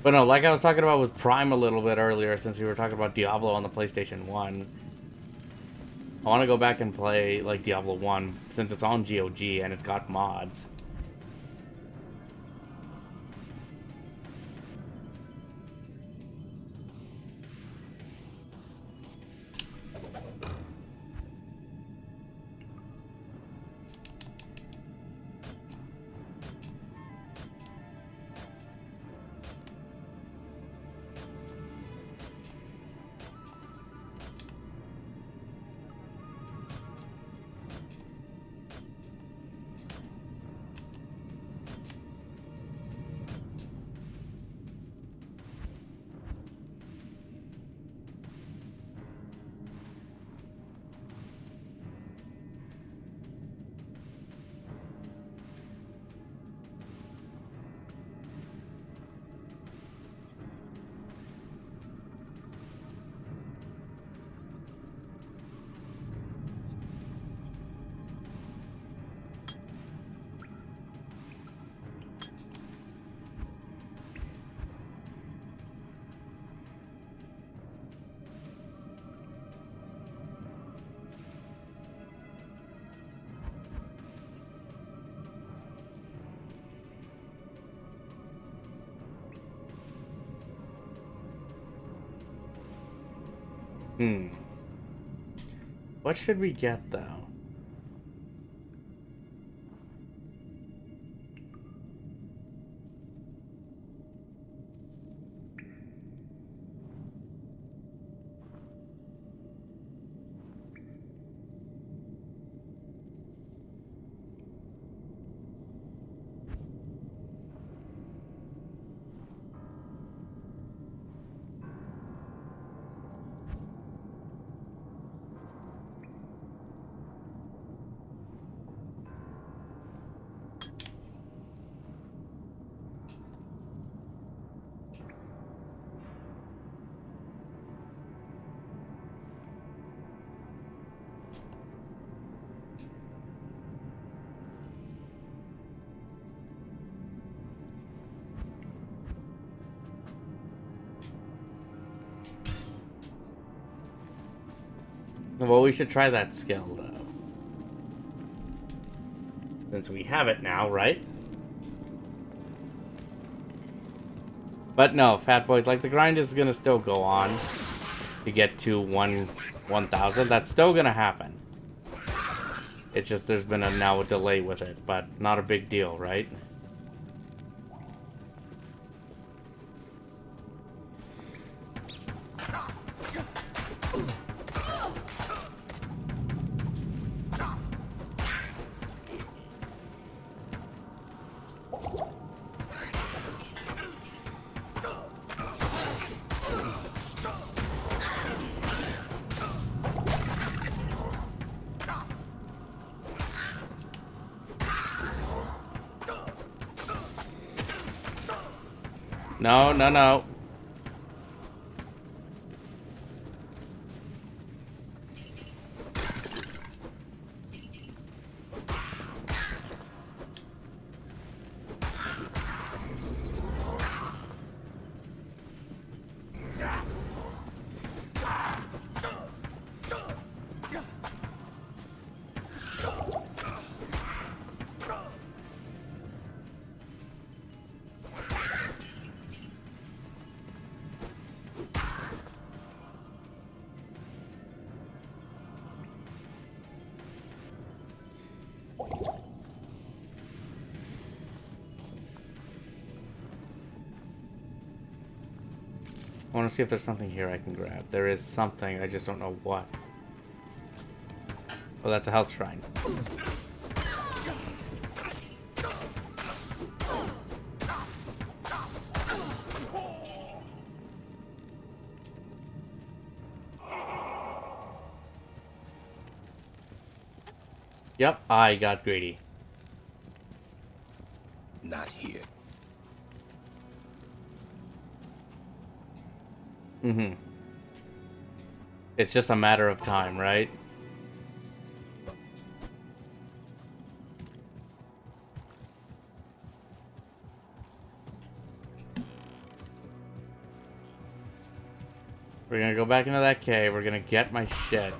But no, like I was talking about with Prime a little bit earlier, since we were talking about Diablo on the PlayStation 1. I want to go back and play, like, Diablo 1, since it's on GOG and it's got mods. What should we get though? Well, we should try that skill, though. Since we have it now, right? But no, Fat Boys, like, the grind is gonna still go on to get to 1,000. That's still gonna happen. It's just there's been now a delay with it, but not a big deal, right? No, no, no. I want to see if there's something here I can grab. There is something, I just don't know what. Oh, that's a health shrine. Yep, I got greedy. Not here. Mm-hmm. It's just a matter of time, right? We're gonna go back into that cave. We're gonna get my shit.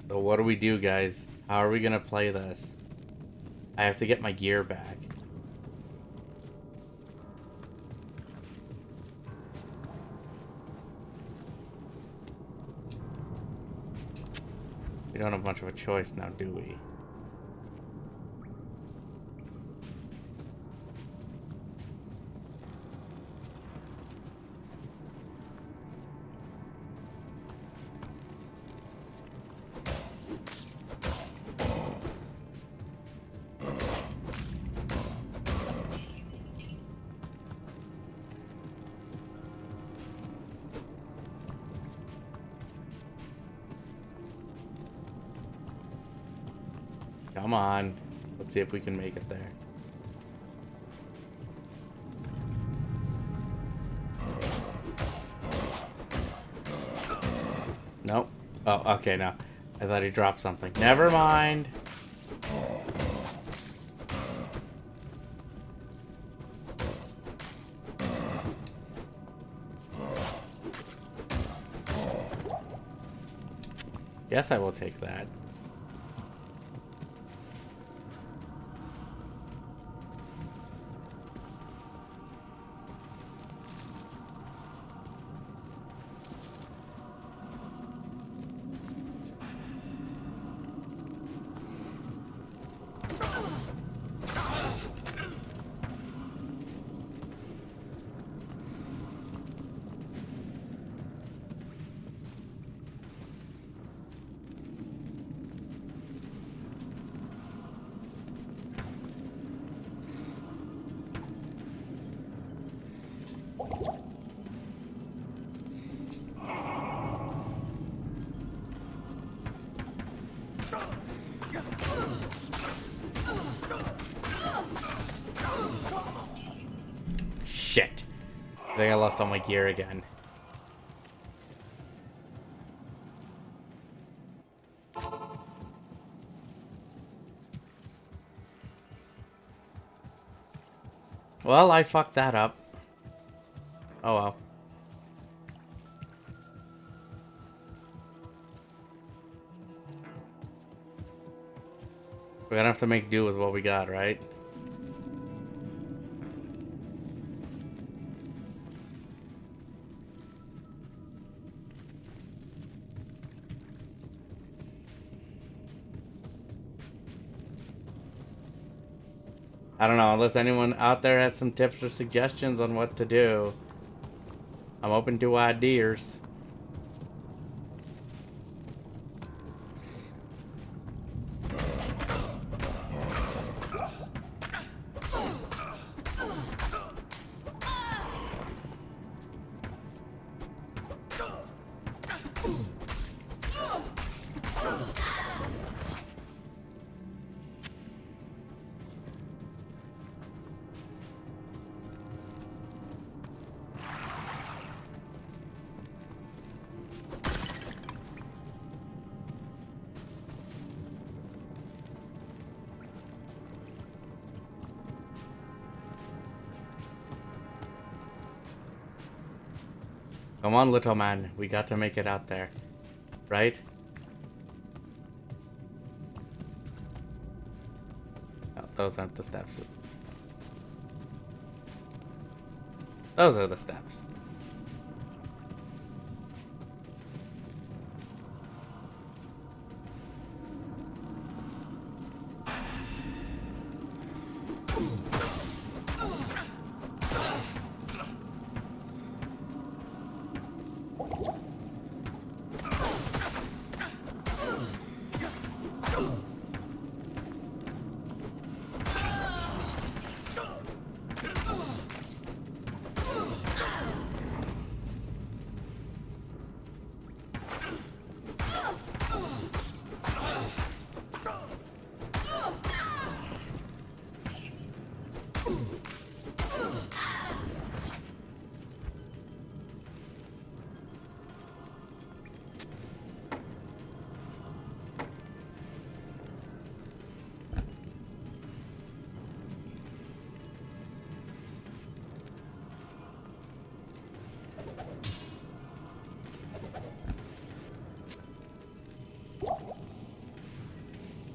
So what do we do, guys? How are we gonna play this? I have to get my gear back. We don't have much of a choice now, do we? Come on. Let's see if we can make it there. Nope. Oh, okay, no. I thought he dropped something. Never mind. Yes, I will take that. Shit. I think I lost all my gear again. Well, I fucked that up. Oh well. We're gonna have to make do with what we got, right? I don't know, unless anyone out there has some tips or suggestions on what to do. I'm open to ideas. Come on, little man. We got to make it out there. Right? No, those aren't the steps. Those are the steps.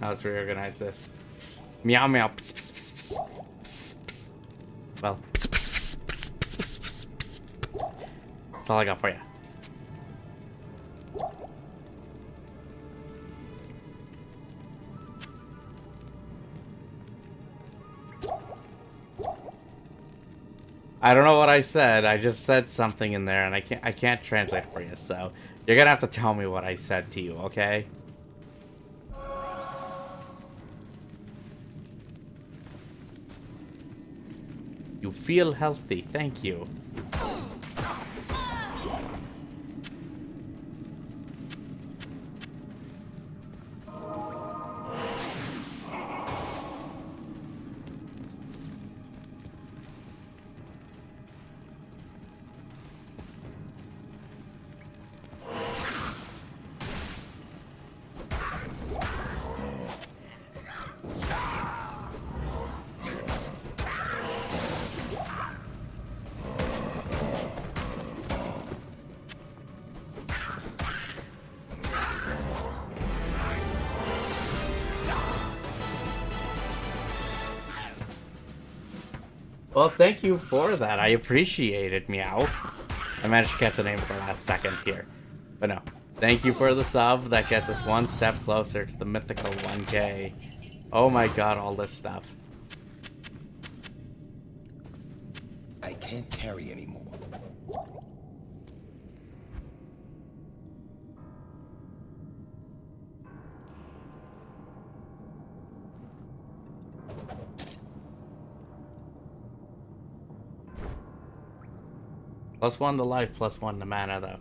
Now let's reorganize this. Meow meow. Pss, pss, pss, pss, pss, pss. Well, pss, pss, pss, pss, pss, pss, pss, pss. That's all I got for you. I don't know what I said. I just said something in there, and I can't translate for you. So you're gonna have to tell me what I said to you, okay? You feel healthy. Thank you. Well, thank you for that. I appreciate it, Meow. I managed to catch the name at the last second here. But no. Thank you for the sub. That gets us one step closer to the mythical 1K. Oh my god, all this stuff. I can't carry anymore. +1 to life, +1 to mana, though.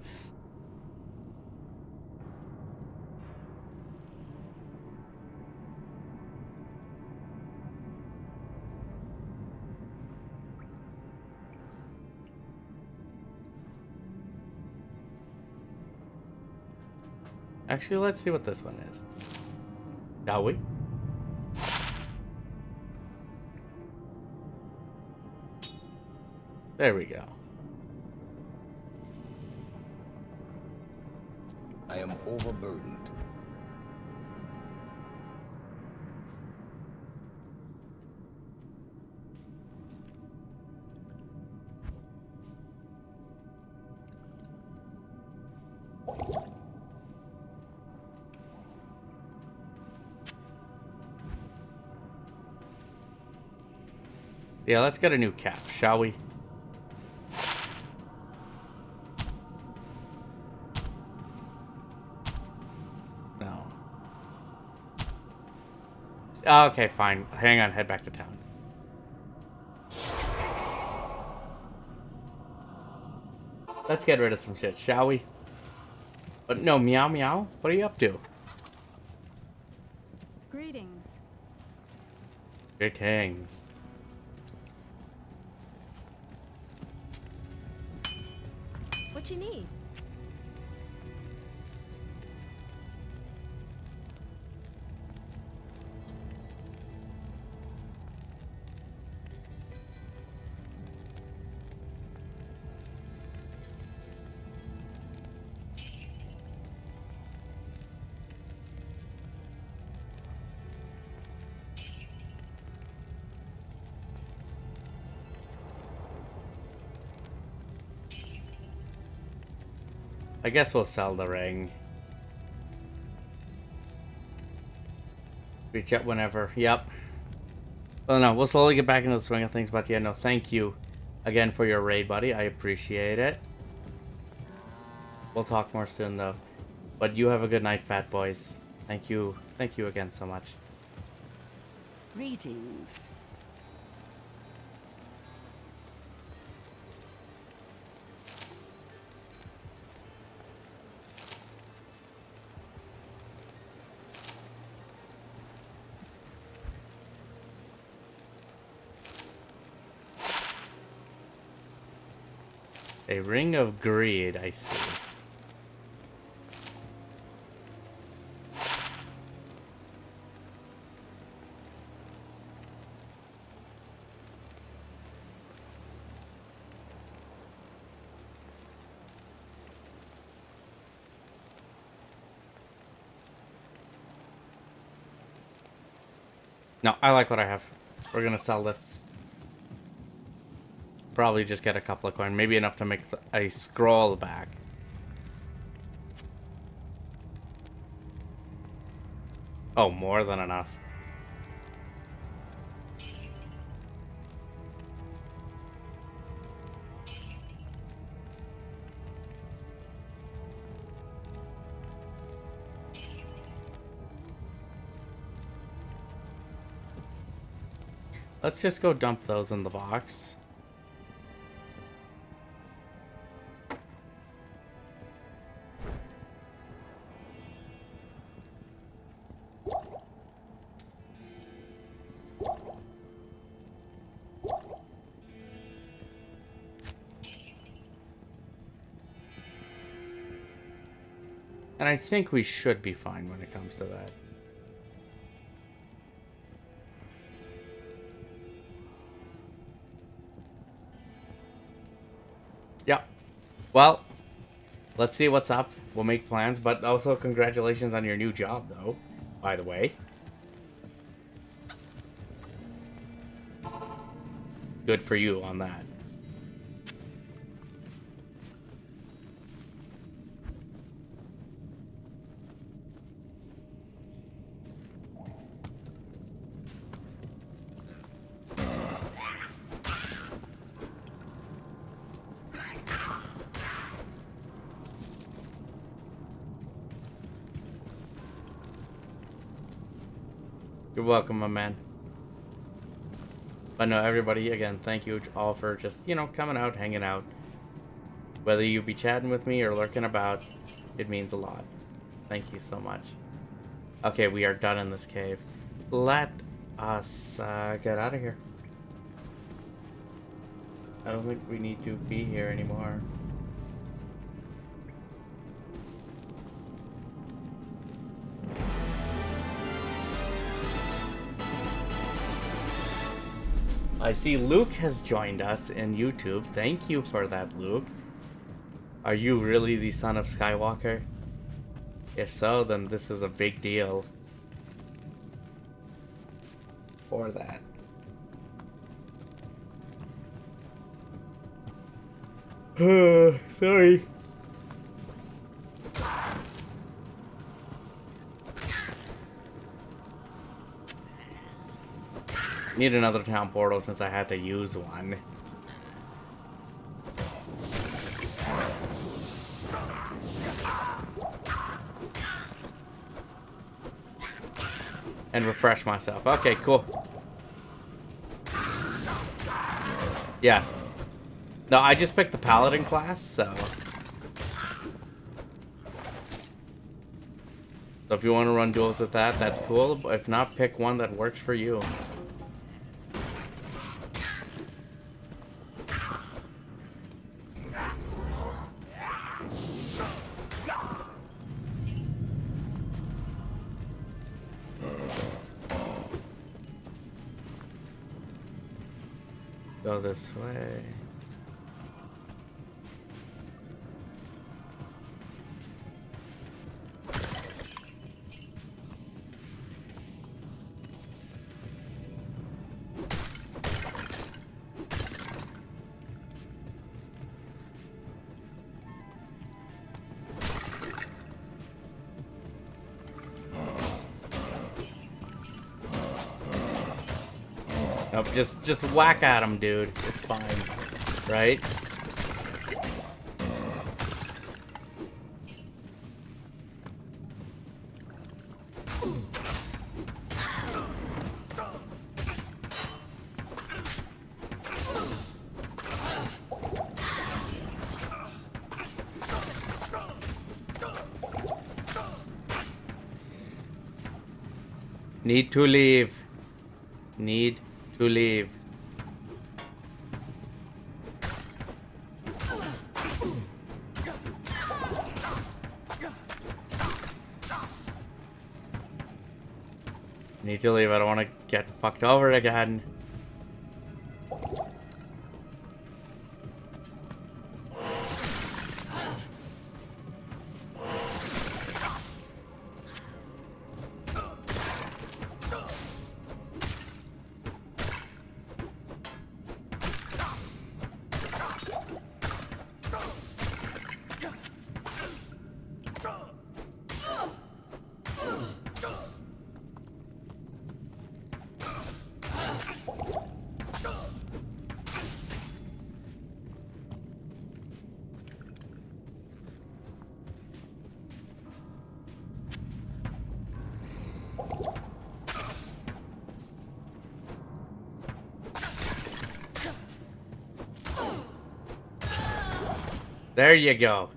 Actually, let's see what this one is. Shall we? There we go. I am overburdened. Yeah, let's get a new cap, shall we? No. Okay, fine. Hang on, head back to town. Let's get rid of some shit, shall we? But no, Meow Meow, what are you up to? Greetings. Greetings. What you need? I guess we'll sell the ring. Reach out whenever. Yep. Well, no, we'll slowly get back into the swing of things, but yeah, no, thank you again for your raid, buddy. I appreciate it. We'll talk more soon, though. But you have a good night, fat boys. Thank you. Thank you again so much. Greetings. A ring of greed, I see. No, I like what I have. We're gonna sell this. Probably just get a couple of coins. Maybe enough to make a scroll back. Oh, more than enough. Let's just go dump those in the box. And I think we should be fine when it comes to that. Yeah. Well, let's see what's up. We'll make plans, but also congratulations on your new job, though, by the way. good for you on that. You're welcome, my man. But no, everybody, again, thank you all for just, you know, coming out, hanging out. Whether you be chatting with me or lurking about, it means a lot. Thank you so much. Okay, we are done in this cave. Let us get out of here. I don't think we need to be here anymore. I see Luke has joined us in YouTube. Thank you for that, Luke. Are you really the son of Skywalker? If so, then this is a big deal. For that. Sorry. Need another town portal since I had to use one. And refresh myself. Okay, cool. Yeah. No, I just picked the Paladin class, so... So if you want to run duels with that, that's cool. But if not, pick one that works for you. Go this way. Nope, just whack at him, dude. It's fine, right? Need to leave. Need to leave. Need to leave. I don't want to get fucked over again. There you go.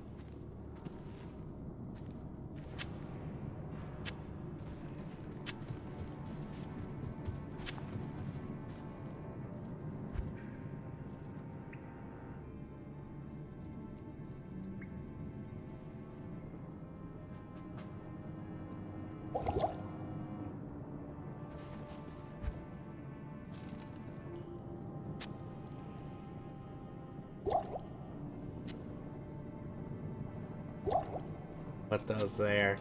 Put those there.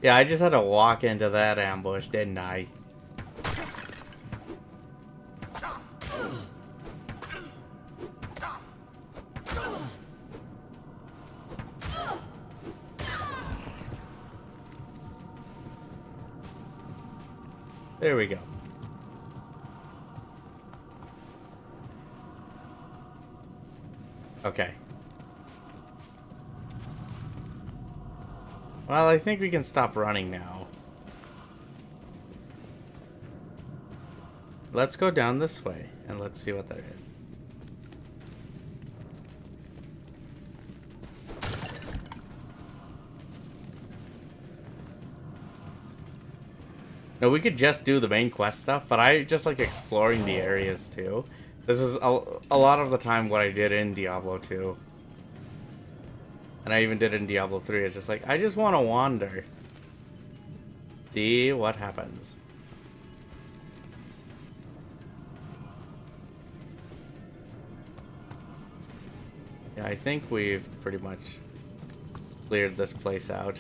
Yeah, I just had to walk into that ambush, didn't I? There we go. Okay. Well, I think we can stop running now. Let's go down this way and let's see what there is. No, we could just do the main quest stuff, but I just like exploring the areas too. This is a lot of the time what I did in Diablo 2. And I even did it in Diablo 3. It's just like, I just want to wander. See what happens. Yeah, I think we've pretty much cleared this place out.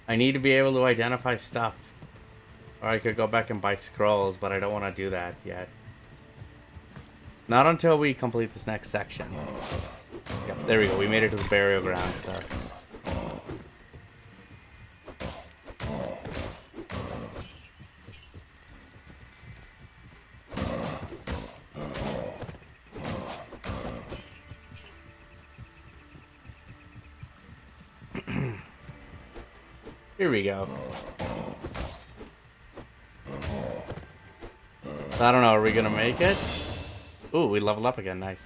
I need to be able to identify stuff. Or I could go back and buy scrolls, but I don't want to do that yet. Not until we complete this next section. Yep, there we go. We made it to the burial ground stuff. Here we go. So I don't know, are we gonna make it? Ooh, we leveled up again, nice.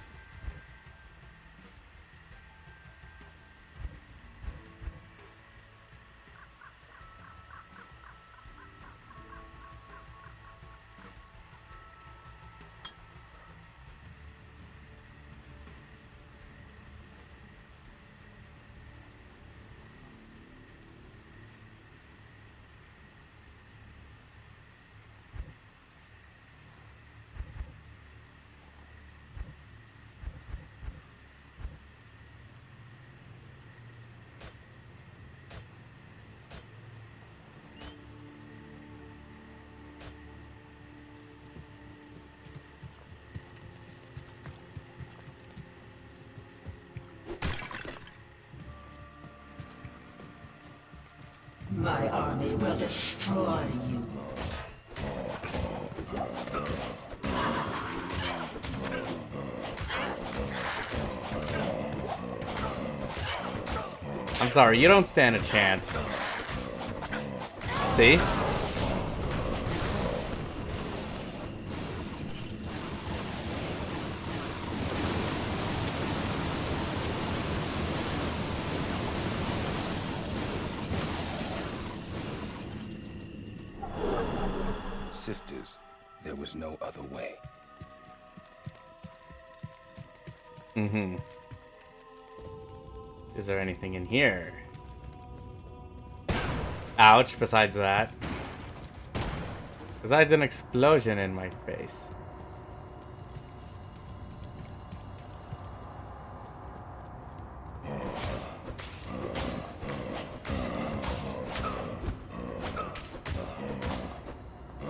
My army will destroy you. I'm sorry, you don't stand a chance. See? Sisters, there was no other way. Mm-hmm. Is there anything in here? Ouch, besides that. Besides an explosion in my face.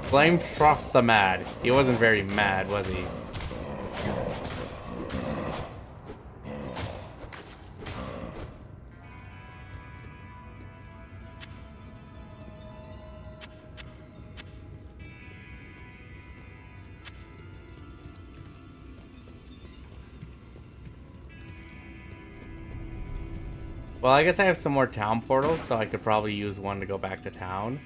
Flame Trough the Mad. He wasn't very mad, was he? Well, I guess I have some more town portals, so I could probably use one to go back to town.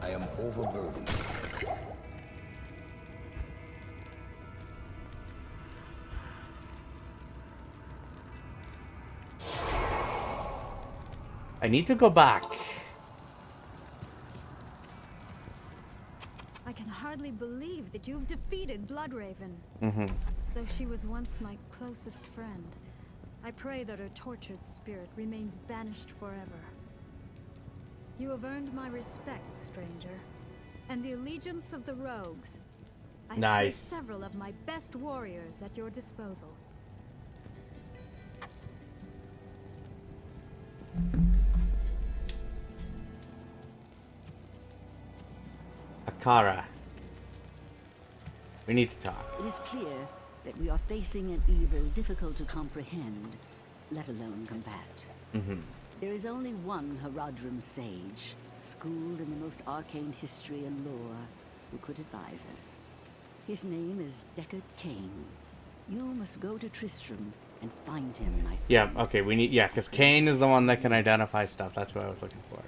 I am overburdened. I need to go back. I can hardly believe that you've defeated Bloodraven. Mm-hmm. Though she was once my closest friend, I pray that her tortured spirit remains banished forever. You have earned my respect, stranger, and the allegiance of the rogues. I have Nice. placed several of my best warriors at your disposal. Akara. We need to talk. It is clear that we are facing an evil difficult to comprehend, let alone combat. Mm-hmm. There is only one Haradrim sage, schooled in the most arcane history and lore, who could advise us. His name is Deckard Cain. You must go to Tristram and find him, my friend. Yeah, okay, we need... Yeah, because Kane is the one that can identify stuff. That's what I was looking for.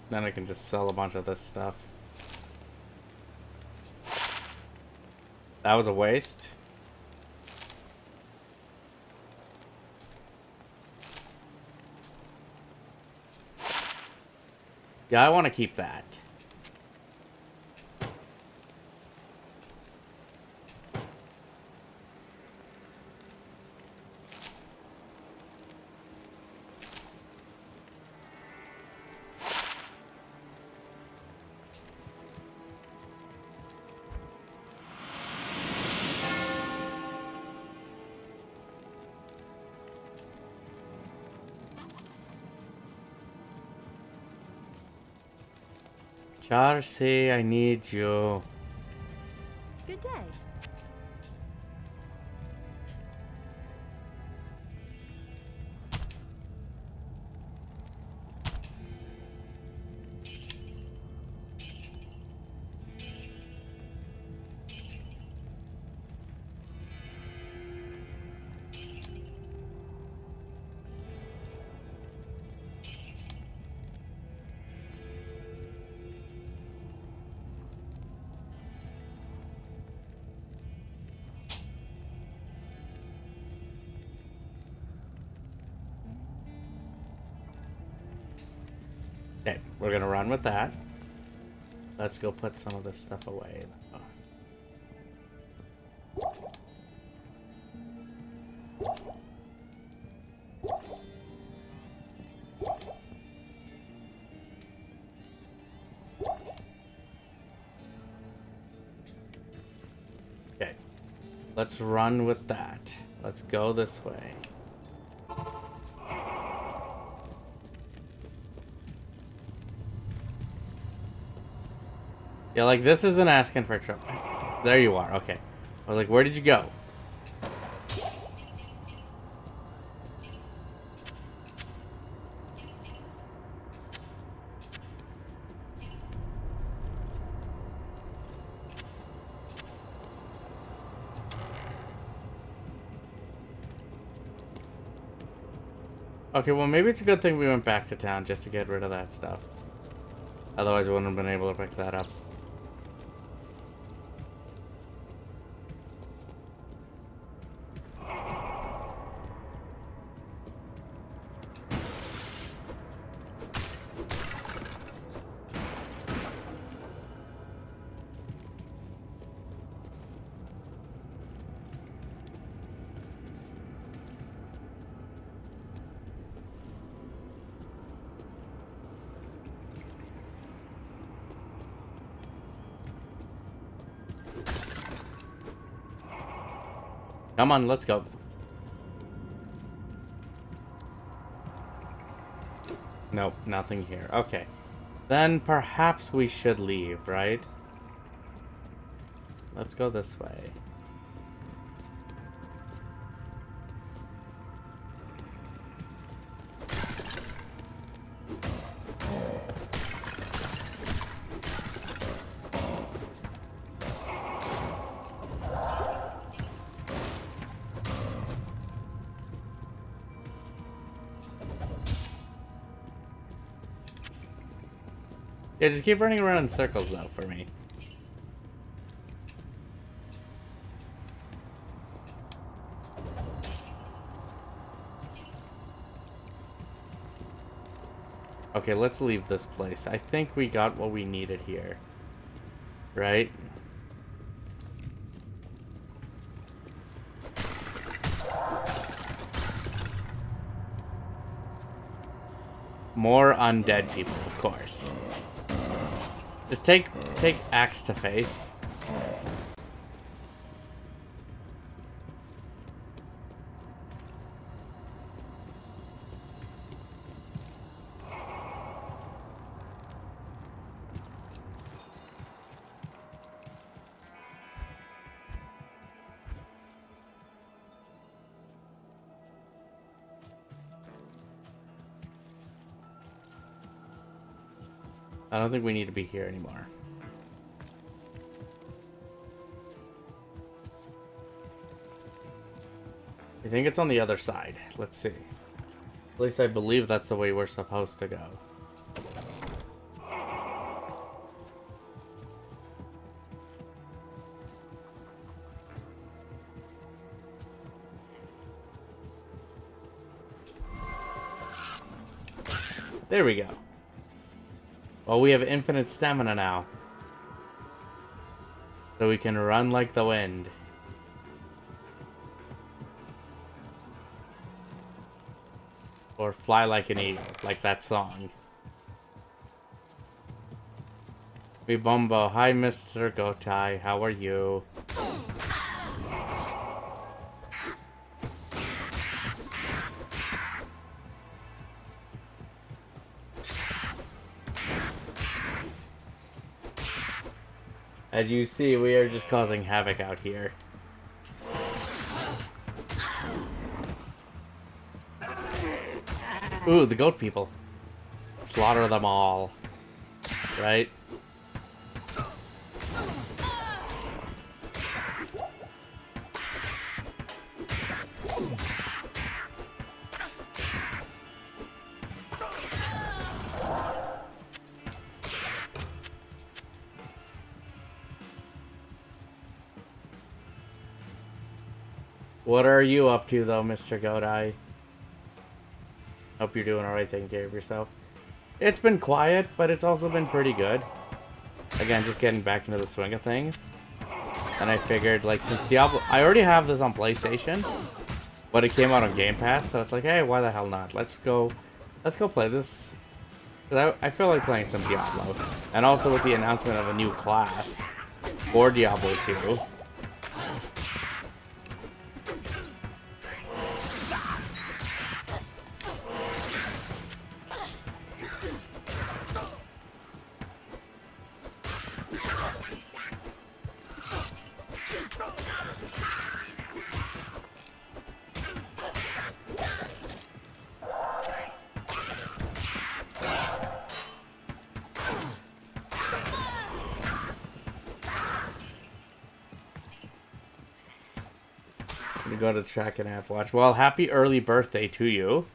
Then I can just sell a bunch of this stuff. That was a waste. Yeah, I want to keep that. Charcy, I need you. Good day. Okay, we're gonna run with that. Let's go put some of this stuff away. Okay, let's run with that. Let's go this way. Yeah, like, this isn't asking for trouble. There you are, okay. I was like, where did you go? Okay, well, maybe it's a good thing we went back to town just to get rid of that stuff. Otherwise, I wouldn't have been able to pick that up. Come on, let's go. Nope, nothing here. Okay. Then perhaps we should leave, right? Let's go this way. Yeah, just keep running around in circles though for me. Okay, let's leave this place. I think we got what we needed here. Right? More undead people, of course. Just take axe to face. I don't think we need to be here anymore. I think it's on the other side. Let's see. At least I believe that's the way we're supposed to go. There we go. Well, we have infinite stamina now. So we can run like the wind. Or fly like an eagle, like that song. Bumbo, hi Mr. Gotai, how are you? As you see, we are just causing havoc out here. Ooh, the goat people. Slaughter them all. Right? What are you up to, though, Mr. Godai? Hope you're doing alright, taking care of yourself. It's been quiet, but it's also been pretty good. Again, just getting back into the swing of things. And I figured, like, since Diablo... I already have this on PlayStation, but it came out on Game Pass, so it's like, hey, why the hell not? Let's go play this. I feel like playing some Diablo. And also with the announcement of a new class for Diablo 2. Go to track and app watch. Well, happy early birthday to you.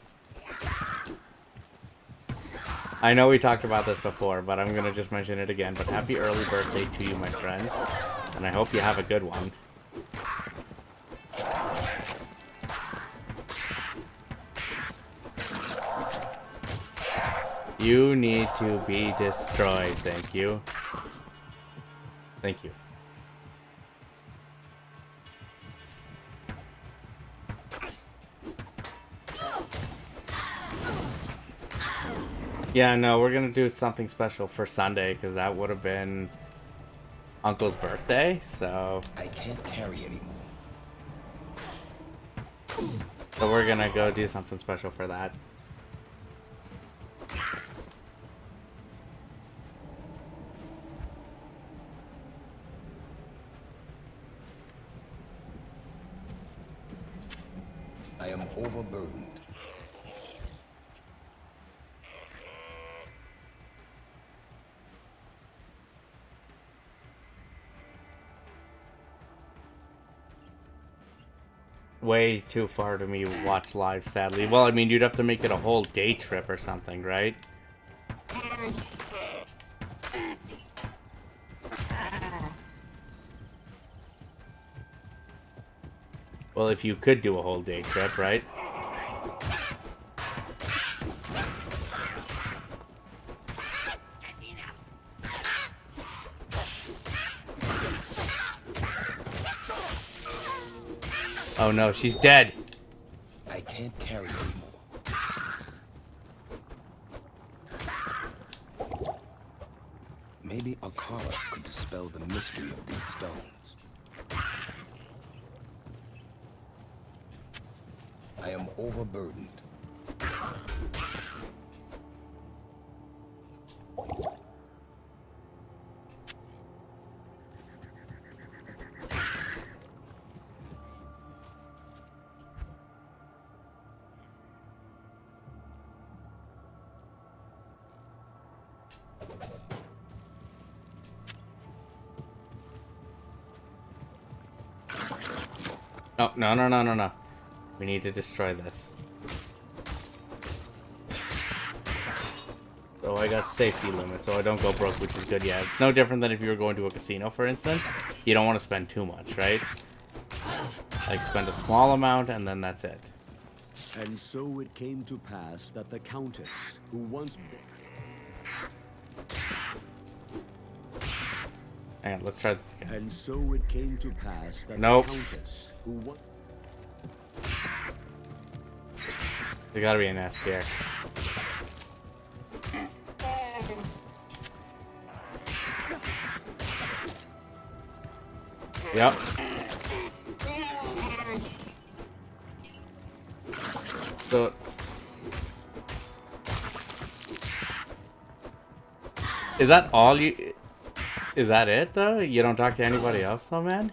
I know we talked about this before, but I'm gonna just mention it again. But happy early birthday to you, my friend. And I hope you have a good one. You need to be destroyed. Thank you. Thank you. Yeah, no, we're gonna do something special for Sunday because that would have been Uncle's birthday. So I can't carry anymore. So we're gonna go do something special for that. I am overburdened. Way too far to me watch live, sadly. Well, I mean, you'd have to make it a whole day trip or something, right? Well, if you could do a whole day trip, right? Oh no, she's dead. I can't carry anymore. Maybe Akara could dispel the mystery of these stones. I am overburdened. Oh, no, no, no, no, no. We need to destroy this. So I got safety limits, so I don't go broke, which is good. Yeah, it's no different than if you were going to a casino, for instance. You don't want to spend too much, right? Like, spend a small amount, and then that's it. And so it came to pass that the Countess, who once... Hang on, let's try this again. And so it came to pass that Nope. the Countess, who once... There gotta be a nest here. Yep. So... Is that all you... Is that it, though? You don't talk to anybody else, though, man?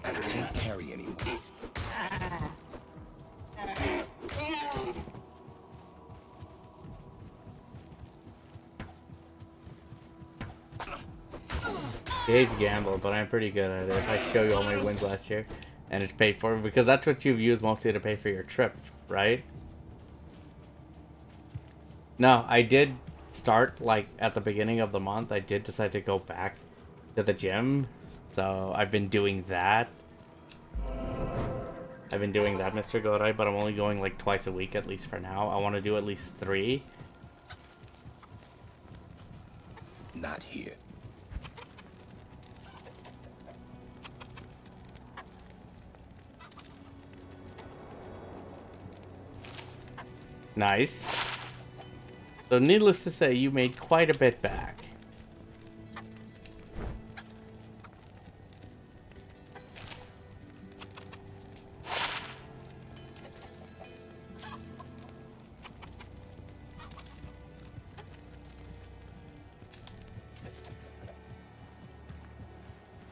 I can't carry anymore. Gage gamble, but I'm pretty good at it. If I show you all my wins last year, and it's paid for, because that's what you've used mostly to pay for your trip, right? No, I did start, like, at the beginning of the month. I did decide to go back to the gym, so I've been doing that. I've been doing that, Mr. Godai, but I'm only going, like, twice a week, at least for now. I want to do at least 3. Not here. Nice. So needless to say, you made quite a bit back.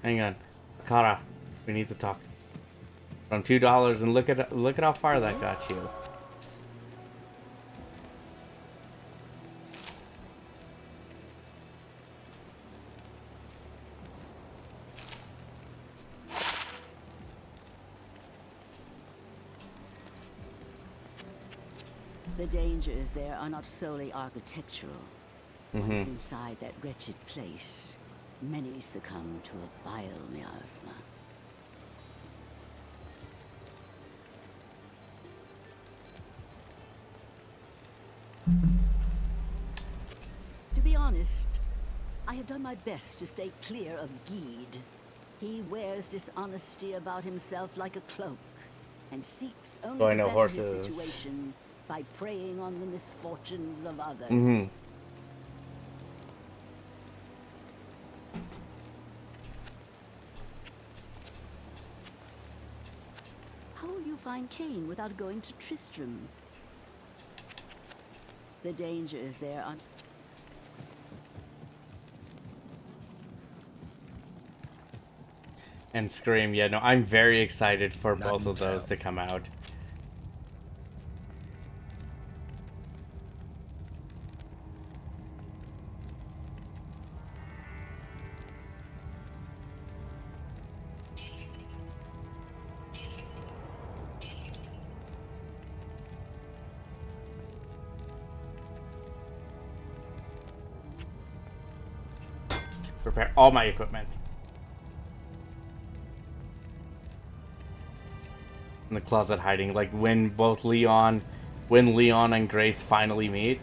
Hang on, Kara, we need to talk. From $2, and look at how far that got you. The dangers there are not solely architectural. Once inside that wretched place, many succumb to a vile miasma. To be honest, I have done my best to stay clear of Geed. He wears dishonesty about himself like a cloak, and seeks only I to know better horses. his situation by preying on the misfortunes of others. Mm-hmm. How will you find Cain without going to Tristram? The dangers there are... And Scream, yeah, no, I'm very excited for Not both in of those town. to come out. Prepare all my equipment. In the closet hiding, like when Leon and Grace finally meet.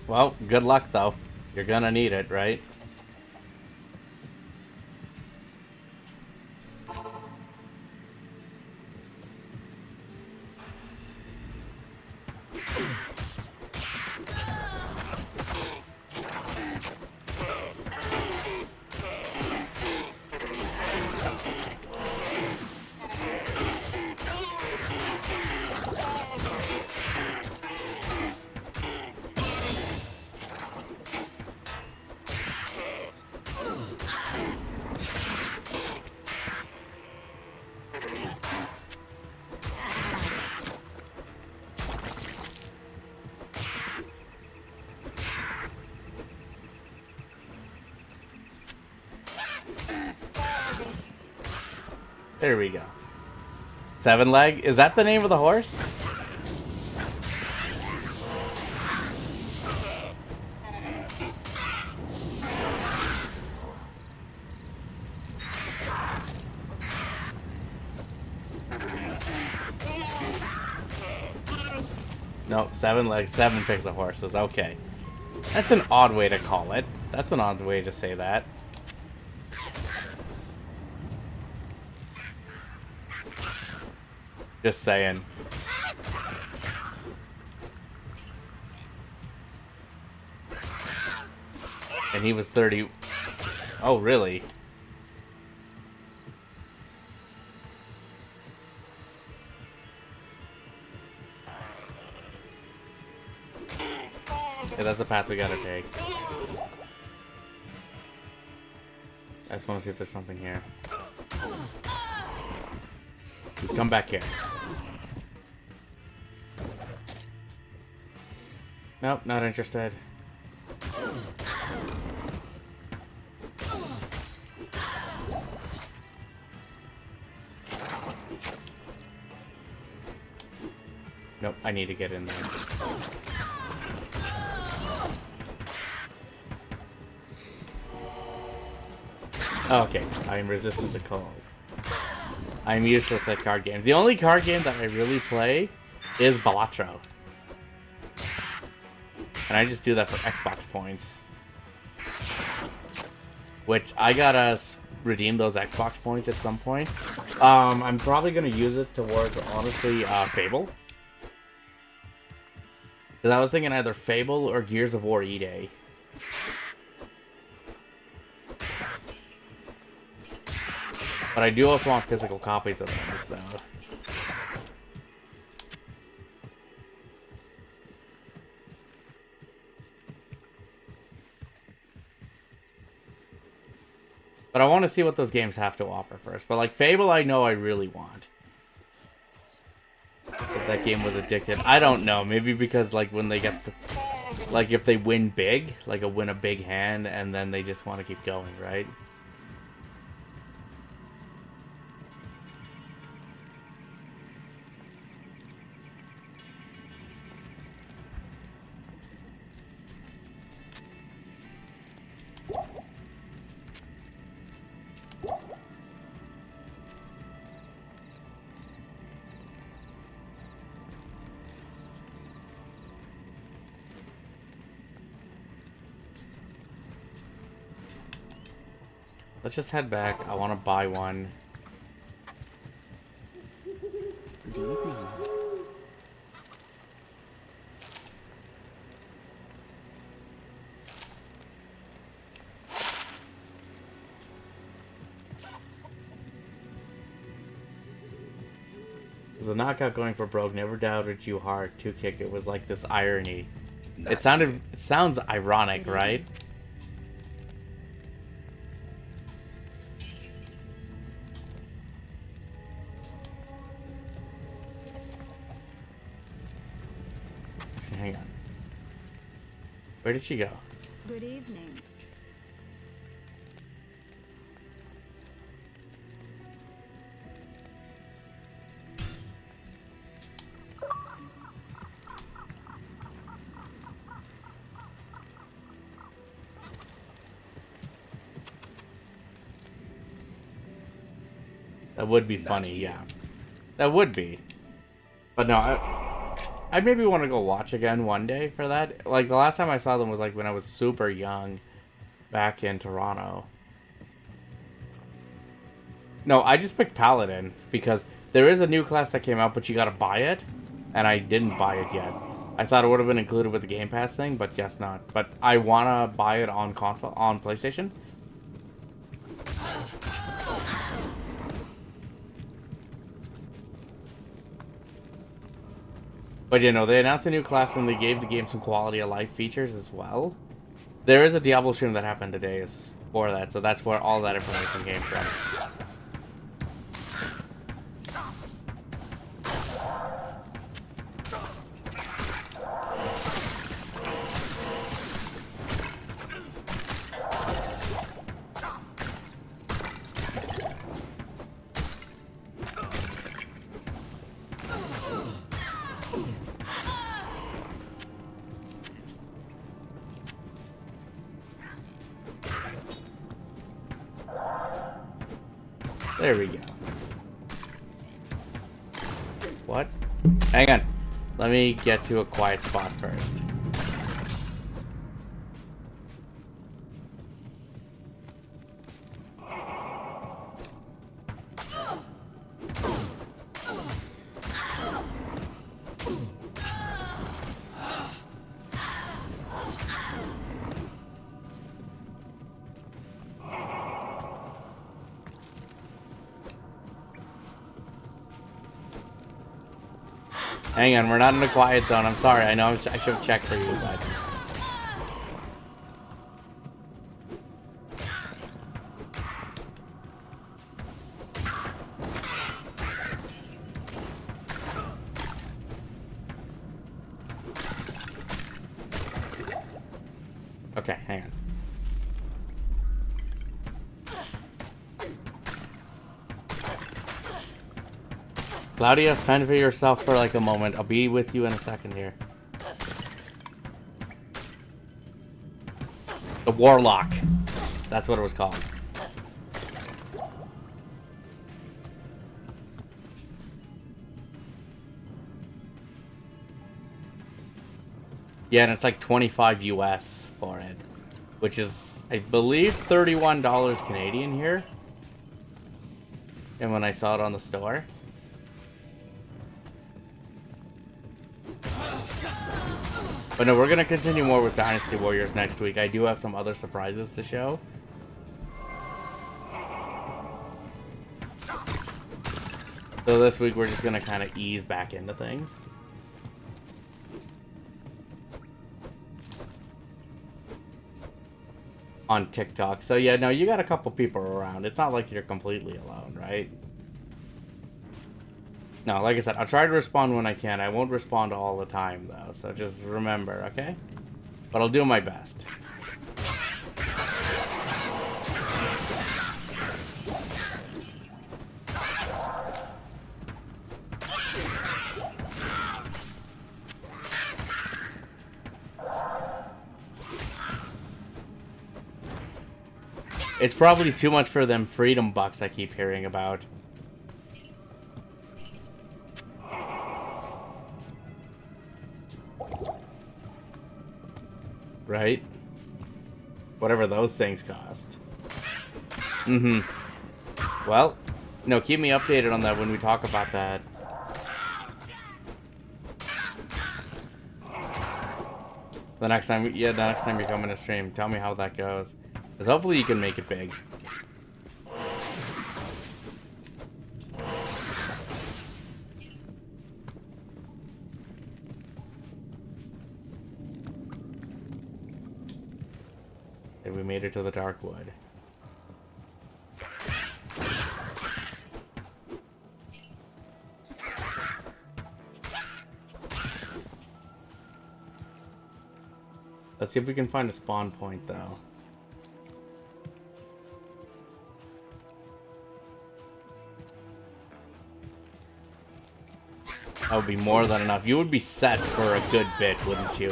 Well, good luck though. You're gonna need it, right? There we go. Seven Leg? Is that the name of the horse? No, Seven Legs, seven picks of horses. Okay. That's an odd way to call it. That's an odd way to say that. Just saying. And he was 30. Oh, really? Yeah, that's the path we gotta take. I just want to see if there's something here. Come back here. Nope, not interested. Nope, I need to get in there. Okay, I'm resistant to cold. I'm useless at card games. The only card game that I really play is Balatro. And I just do that for Xbox points. Which, I gotta redeem those Xbox points at some point. I'm probably gonna use it towards, honestly, Fable. Because I was thinking either Fable or Gears of War E-Day. But I do also want physical copies of those, though. But I want to see what those games have to offer first. But like Fable, I know I really want. If that game was addictive, I don't know. Maybe because like when they get the, like if they win big, like win a big hand, and then they just want to keep going, right? Let's just head back. I want to buy one. Good evening. The knockout going for broke. Never doubted you hard. 2 kick. It was like this irony. Not It sounds ironic, right? Hang on. Where did she go? Good evening. That would be funny, yeah. That would be. But no, I maybe want to go watch again one day for that. Like, the last time I saw them was, like, when I was super young. Back in Toronto. No, I just picked Paladin. Because there is a new class that came out, but you gotta buy it. And I didn't buy it yet. I thought it would have been included with the Game Pass thing, but guess not. But I wanna buy it on console, on PlayStation. But you know, they announced a new class and they gave the game some quality of life features as well. There is a Diablo stream that happened today for that, so that's where all that information came from. There we go. What? Hang on. Let me get to a quiet spot first. Hang on, we're not in a quiet zone. I'm sorry. I know I should have checked for you, but... Okay, hang on. Claudia, fend for yourself for like a moment. I'll be with you in a second here. The Warlock. That's what it was called. Yeah, and it's like 25 US for it. Which is, I believe, $31 Canadian here. And when I saw it on the store. But no, we're going to continue more with Dynasty Warriors next week. I do have some other surprises to show. So this week we're just going to kind of ease back into things. on TikTok. So yeah, no, you got a couple people around. It's not like you're completely alone, right? No, like I said, I'll try to respond when I can. I won't respond all the time, though, so just remember, okay? But I'll do my best. It's probably too much for them freedom bucks I keep hearing about. Right? Whatever those things cost. Mm-hmm. Well, no, keep me updated on that when we talk about that. The next time, yeah, the next time you're coming to stream, tell me how that goes. Because hopefully you can make it big. And we made it to the dark wood. Let's see if we can find a spawn point, though. That would be more than enough. You would be set for a good bit, wouldn't you?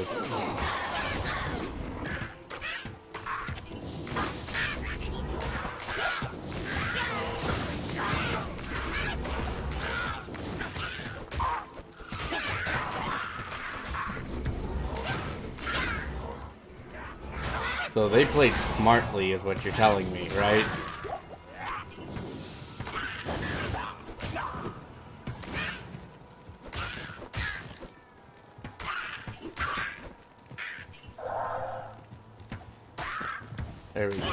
So they played smartly, is what you're telling me, right? There we go.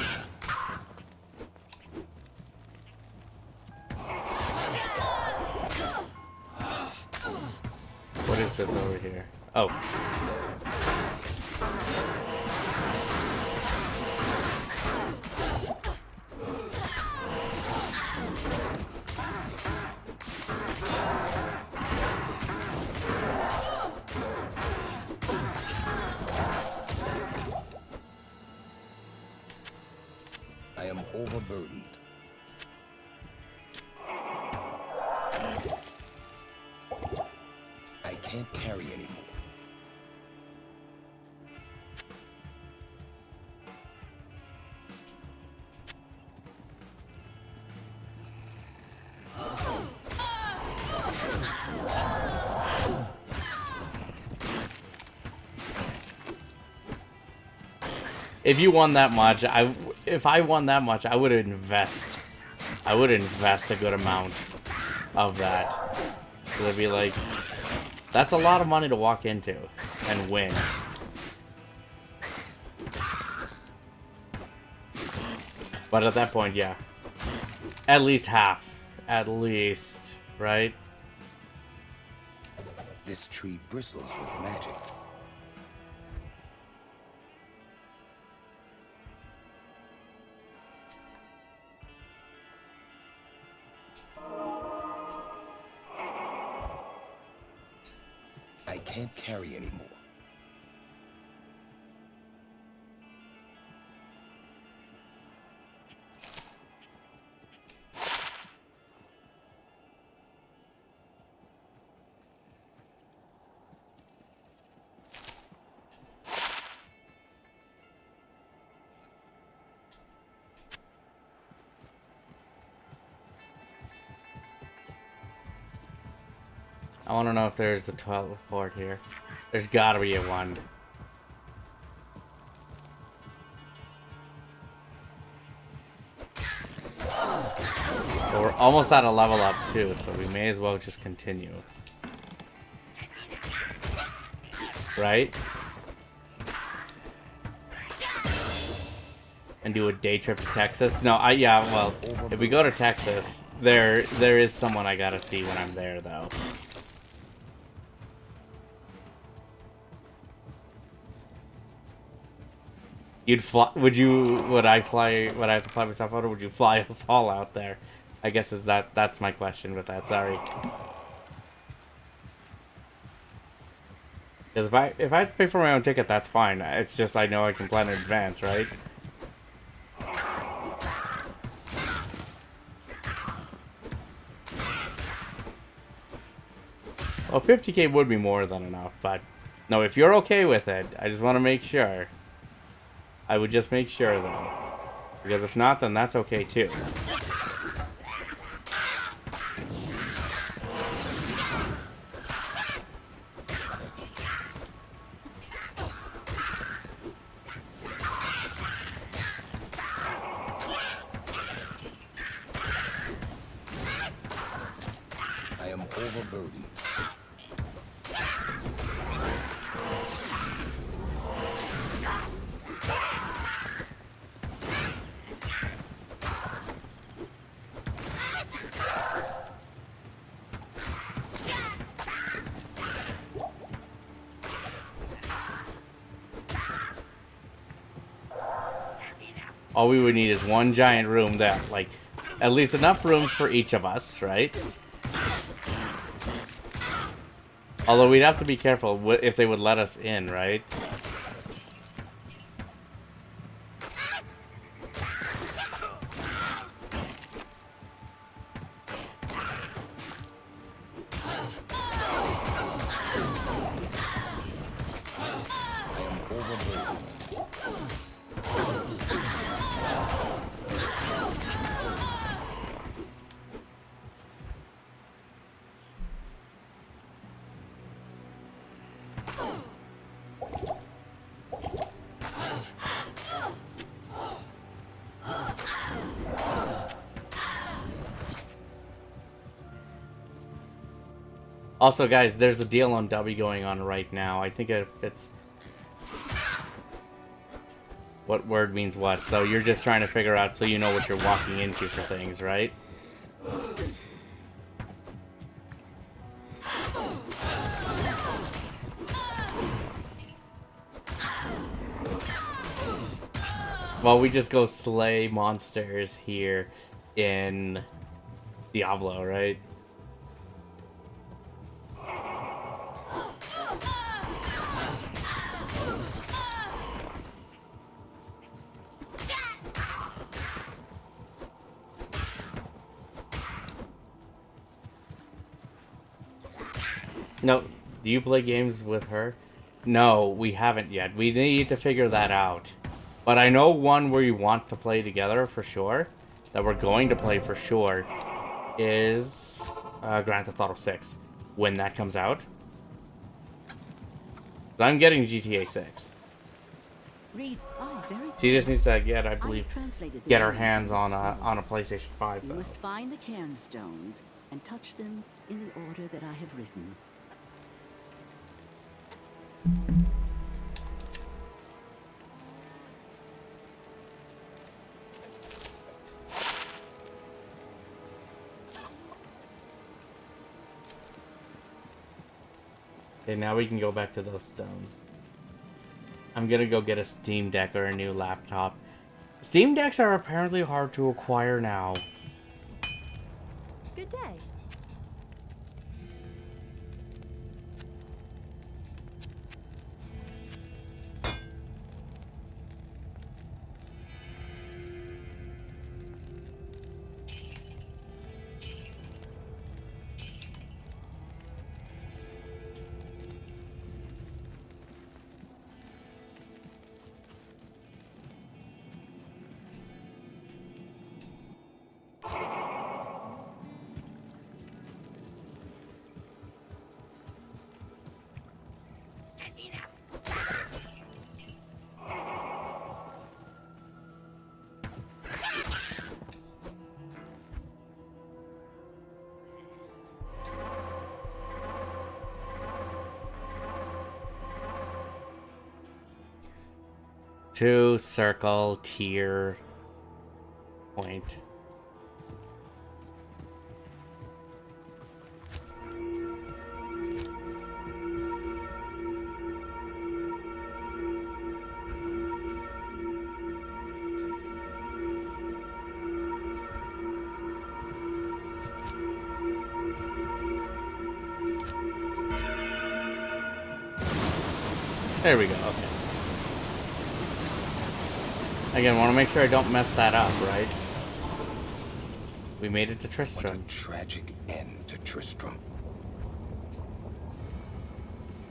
What is this over here? Oh. I am overburdened. I can't carry anymore. If you won that much, if I won that much, I would invest. I would invest a good amount of that. So they'd be like, that's a lot of money to walk into and win. But at that point, yeah. At least half. At least, right? This tree bristles with magic. I can't carry anymore. I want to know if there's a teleport here. There's gotta be a one. But we're almost at a level up too, so we may as well just continue. Right? And do a day trip to Texas? No, yeah, well, if we go to Texas, there is someone I gotta see when I'm there, though. You'd fly? Would you? Would I fly? Would I have to fly myself out, or would you fly us all out there? I guess that's my question with that. Sorry. Because if I have to pay for my own ticket, that's fine. It's just I know I can plan in advance, right? Well, 50K would be more than enough, but no, if you're okay with it, I just want to make sure. I would just make sure, though. Because if not, then that's okay, too. I am overburdened. All we would need is one giant room that, like, at least enough rooms for each of us, right? Although we'd have to be careful if they would let us in, right? Also, guys, there's a deal on W going on right now. I think it's... What word means what. So you're just trying to figure out so you know what you're walking into for things, right? Well, we just go slay monsters here in Diablo, right? No, do you play games with her? No, we haven't yet. We need to figure that out. But I know one where you want to play together for sure, that we're going to play for sure, is Grand Theft Auto 6, when that comes out. I'm getting GTA 6. Read. Oh, very good. She just needs to get, I I believe, have translated the get her meanings hands of on this a PlayStation 5, You though. must find the cairn stones and touch them in the order that I have written. Okay, now we can go back to those stones. I'm gonna go get a Steam Deck or a new laptop. Steam Decks are apparently hard to acquire now. Good day. Two circle tier point. There we go, okay. Again, want to make sure I don't mess that up, right? We made it to Tristram. What a tragic end to Tristram.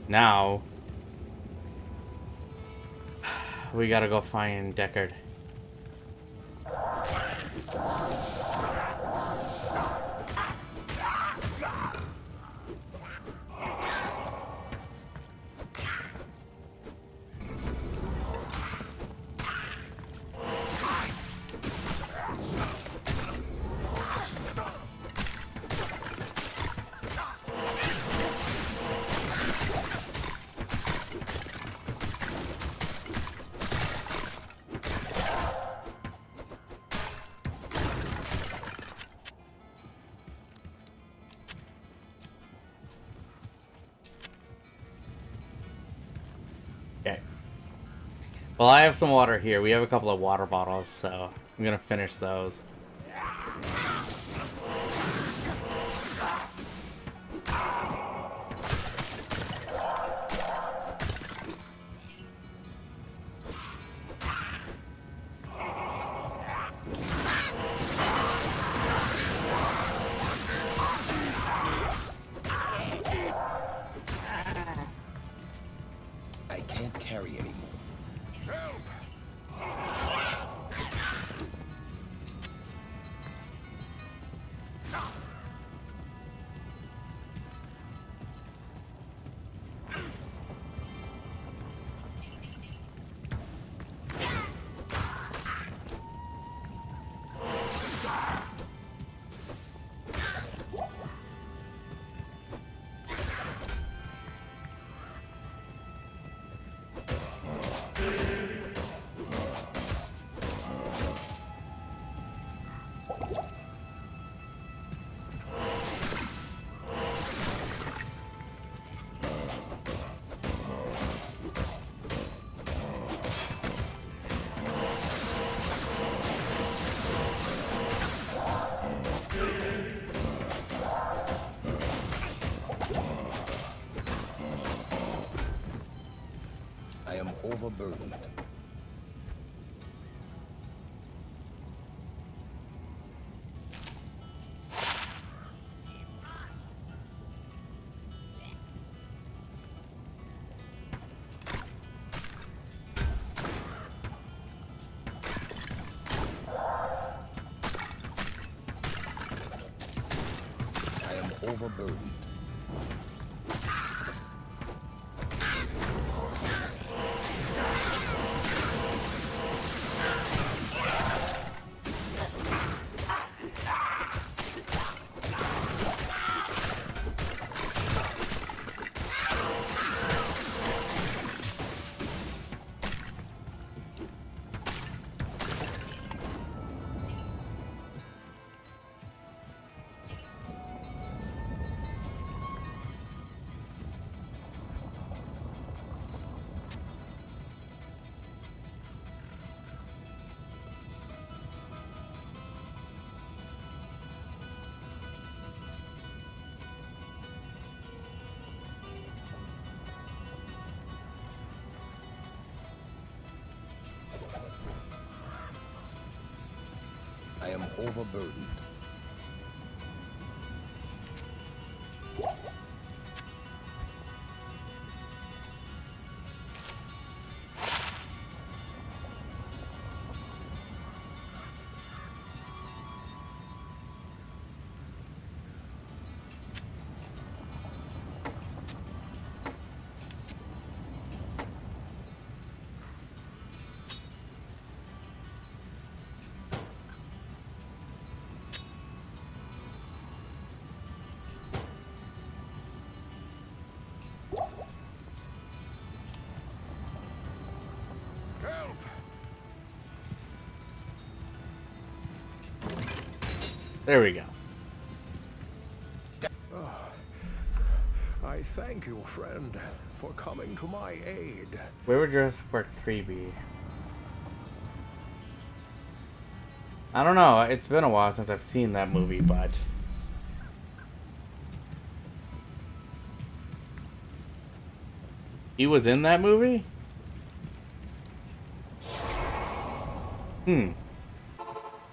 Now, we gotta go find Deckard. Okay. Well, I have some water here. We have a couple of water bottles, so I'm gonna finish those. I can't carry anymore. I am overburdened. I am overburdened. I am overburdened. There we go. I thank you, friend, for coming to my aid. Where would Jurassic Park 3 be? I don't know. It's been a while since I've seen that movie, but... He was in that movie? I'd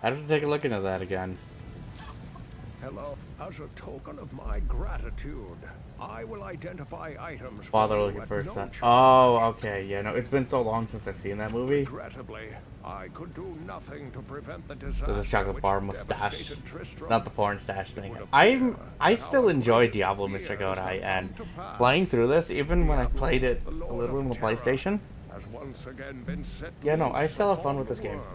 have to take a look into that again. Hello. As a token of my gratitude, I will identify items Father for you looking at for a no son. charge. Oh, okay. Yeah, no, it's been so long since I've seen that movie. Regrettably, I could do nothing to prevent the disaster. With this chocolate which bar mustache. devastated Tristram. Not the porn stash thing. It would I appear still that our enjoy greatest Diablo, Mr. fears Godai, have and come to pass. playing through this, even when I Diablo, played it the a Lord little of on the Terror, PlayStation. has once again been set Yeah, no, I loose still have fun upon with the this game. world.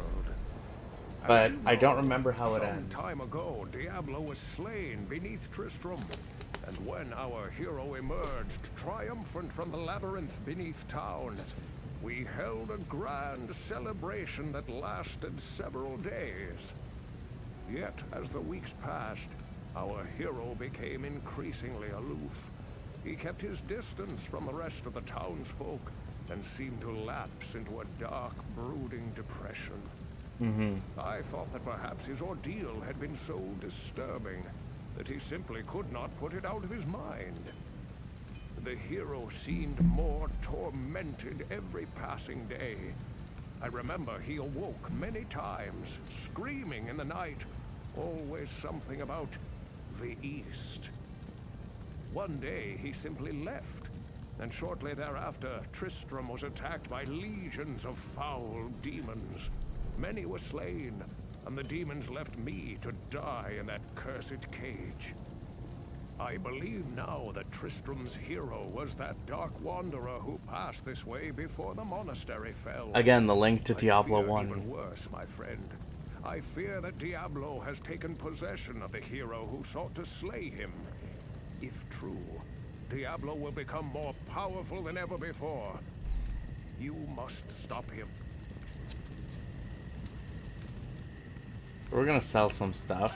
But As you I don't know, remember how it some ends. time ago, Diablo was slain beneath Tristram. And when our hero emerged triumphant from the labyrinth beneath town, we held a grand celebration that lasted several days. Yet, as the weeks passed, our hero became increasingly aloof. He kept his distance from the rest of the townsfolk and seemed to lapse into a dark, brooding depression. I thought that perhaps his ordeal had been so disturbing that he simply could not put it out of his mind. The hero seemed more tormented every passing day. I remember he awoke many times, screaming in the night, always something about the East. One day he simply left, and shortly thereafter Tristram was attacked by legions of foul demons. Many were slain, and the demons left me to die in that cursed cage. I believe now that Tristram's hero was that dark wanderer who passed this way before the monastery fell. Again, the link to Diablo I fear 1. even worse, my friend. I fear that Diablo has taken possession of the hero who sought to slay him. If true, Diablo will become more powerful than ever before. You must stop him. We're gonna sell some stuff.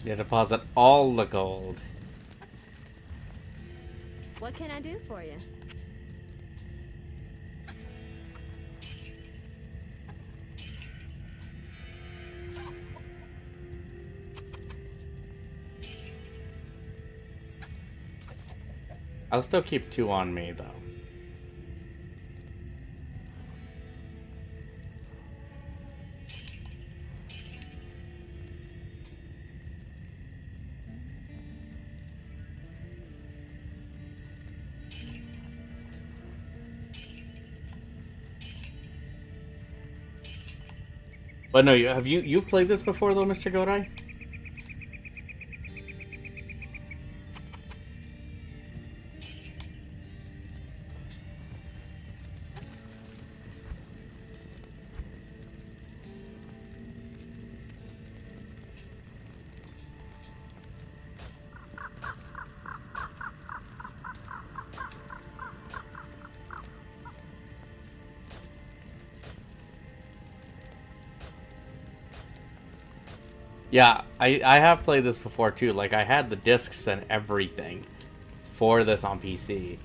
You deposit all the gold. What can I do for you? I'll still keep 2 on me, though. But no, you've played this before though, Mr. Godai? Yeah, I have played this before too. Like, I had the discs and everything for this on PC.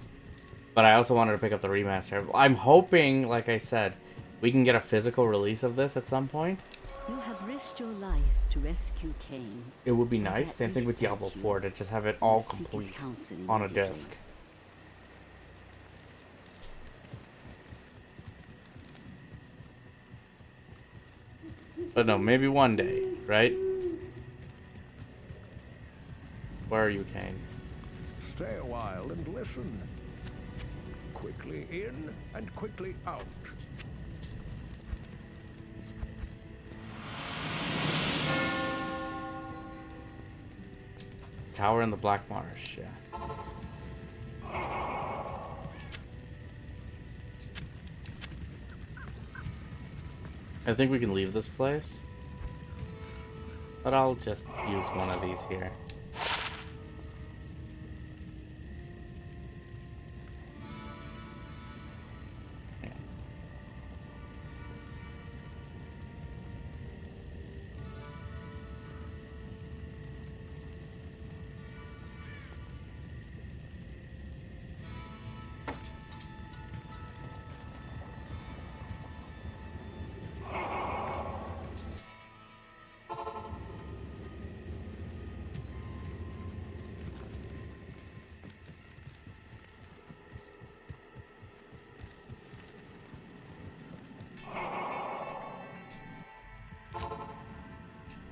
But I also wanted to pick up the remaster. I'm hoping, like I said, we can get a physical release of this at some point. You have risked your life to rescue Cain. It would be nice. Same thing with Diablo 4, to just have it all Seek his complete counsel on a immediately. disc. But no, maybe one day, right? Where are you, Cain? Stay a while and listen. Quickly in and quickly out. Tower in the Black Marsh, yeah. I think we can leave this place. But I'll just use one of these here.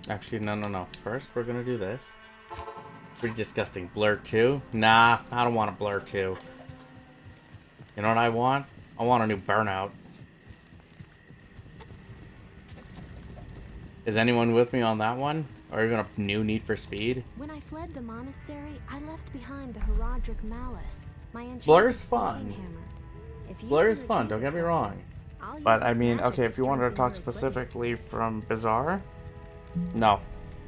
Actually, no. First, we're gonna do this. Pretty disgusting. Blur 2? Nah, I don't want a Blur 2. You know what I want? I want a new Burnout. Is anyone with me on that one? Or even a new Need for Speed? When I fled the monastery, I left behind the Herodric Malice, my enchanted Blur's sliding fun. hammer. If you Blur can is fun, don't retrieve get it me from wrong. I'll use But I its mean, magic okay, if you wanted to strengthen talk your equipment. specifically from Bizarre, no.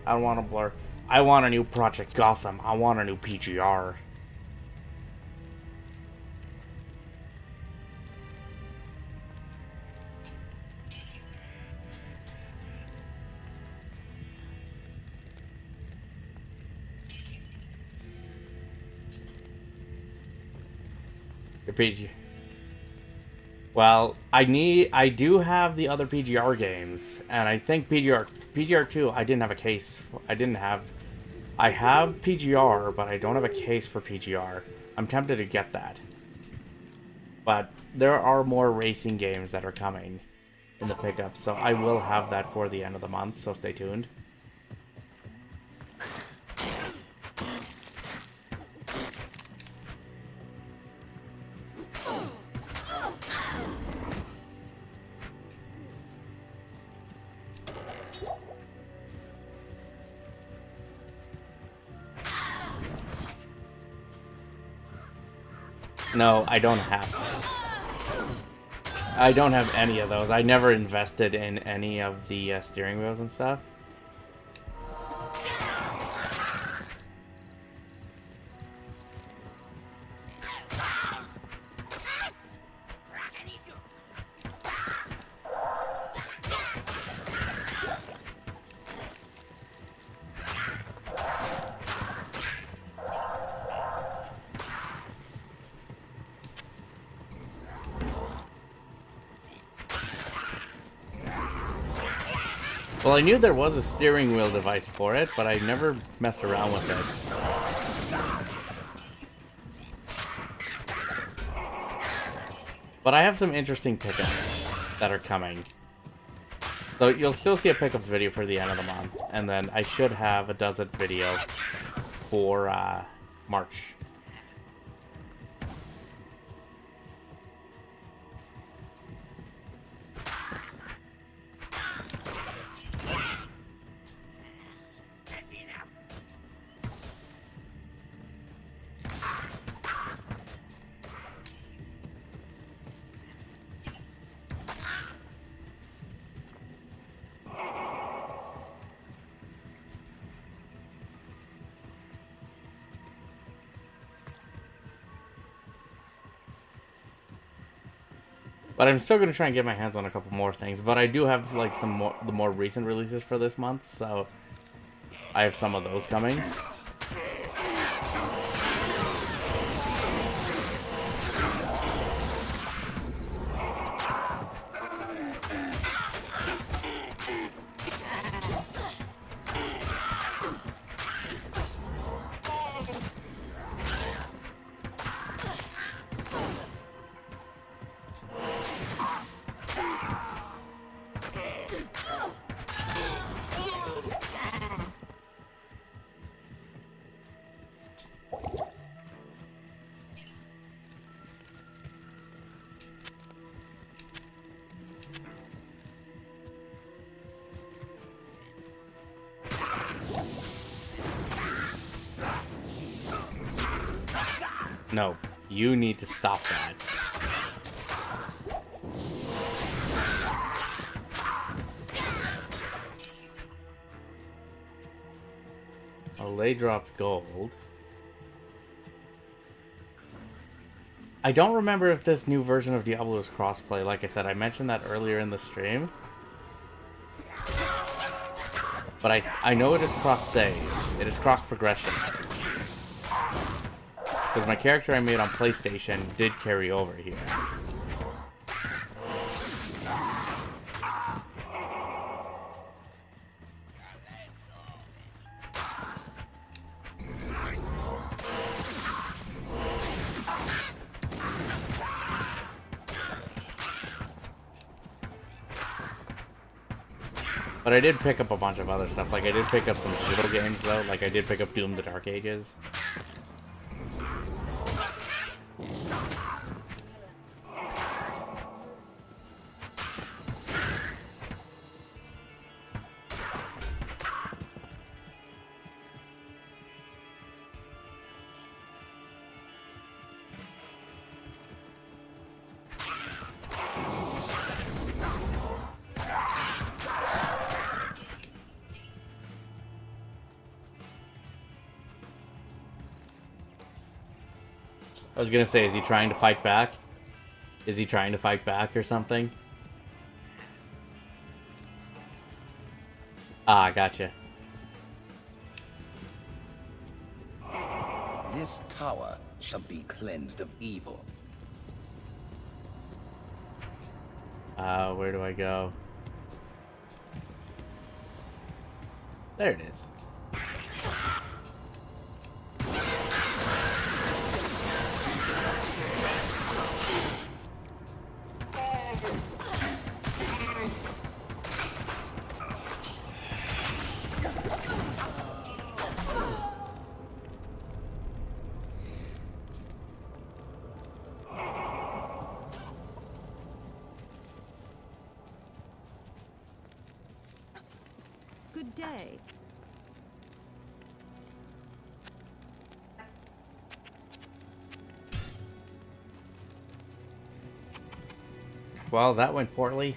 I don't want a Blur. I want a new Project Gotham. I want a new PGR. The PG. Well, I do have the other PGR games, and I think PGR 2, I didn't have a case. I have PGR, but I don't have a case for PGR. I'm tempted to get that. But there are more racing games that are coming in the pickup, so I will have that for the end of the month, so stay tuned. No, I don't have any of those. I never invested in any of the steering wheels and stuff. Well, I knew there was a steering wheel device for it, but I never messed around with it. But I have some interesting pickups that are coming. So you'll still see a pickups video for the end of the month, and then I should have a dozen video for March. But I'm still gonna try and get my hands on a couple more things. But I do have like the more recent releases for this month, so I have some of those coming. No, you need to stop that. Oh, they dropped gold. I don't remember if this new version of Diablo is crossplay. Like I said, I mentioned that earlier in the stream. But I know it is cross-save. It is cross-progression. Because my character I made on PlayStation did carry over here. But I did pick up a bunch of other stuff. Like, I did pick up some digital games, though. Like, I did pick up Doom: The Dark Ages. I was gonna say, is he trying to fight back? Is he trying to fight back or something? Ah, gotcha. This tower shall be cleansed of evil. Where do I go? There it is. Good day. Well, that went poorly.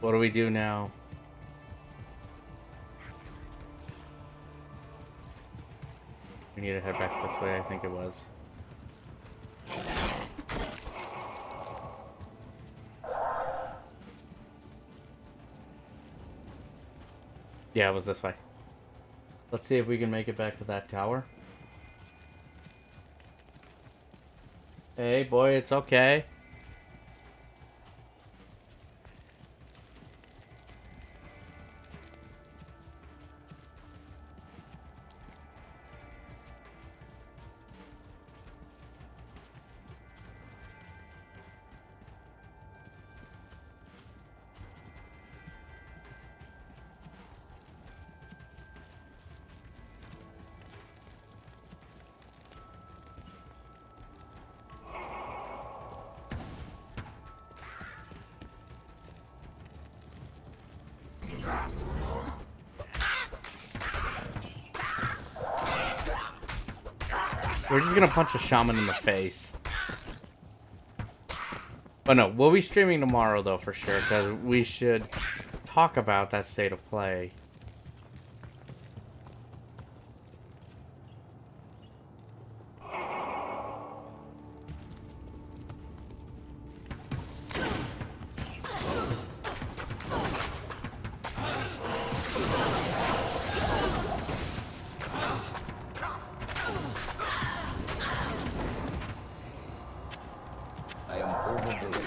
What do we do now? We need to head back this way, I think it was. Yeah, it was this way. Let's see if we can make it back to that tower. Hey, boy, it's okay. We're just gonna punch a shaman in the face. But no, we'll be streaming tomorrow though for sure, because we should talk about that state of play. I am overburdened.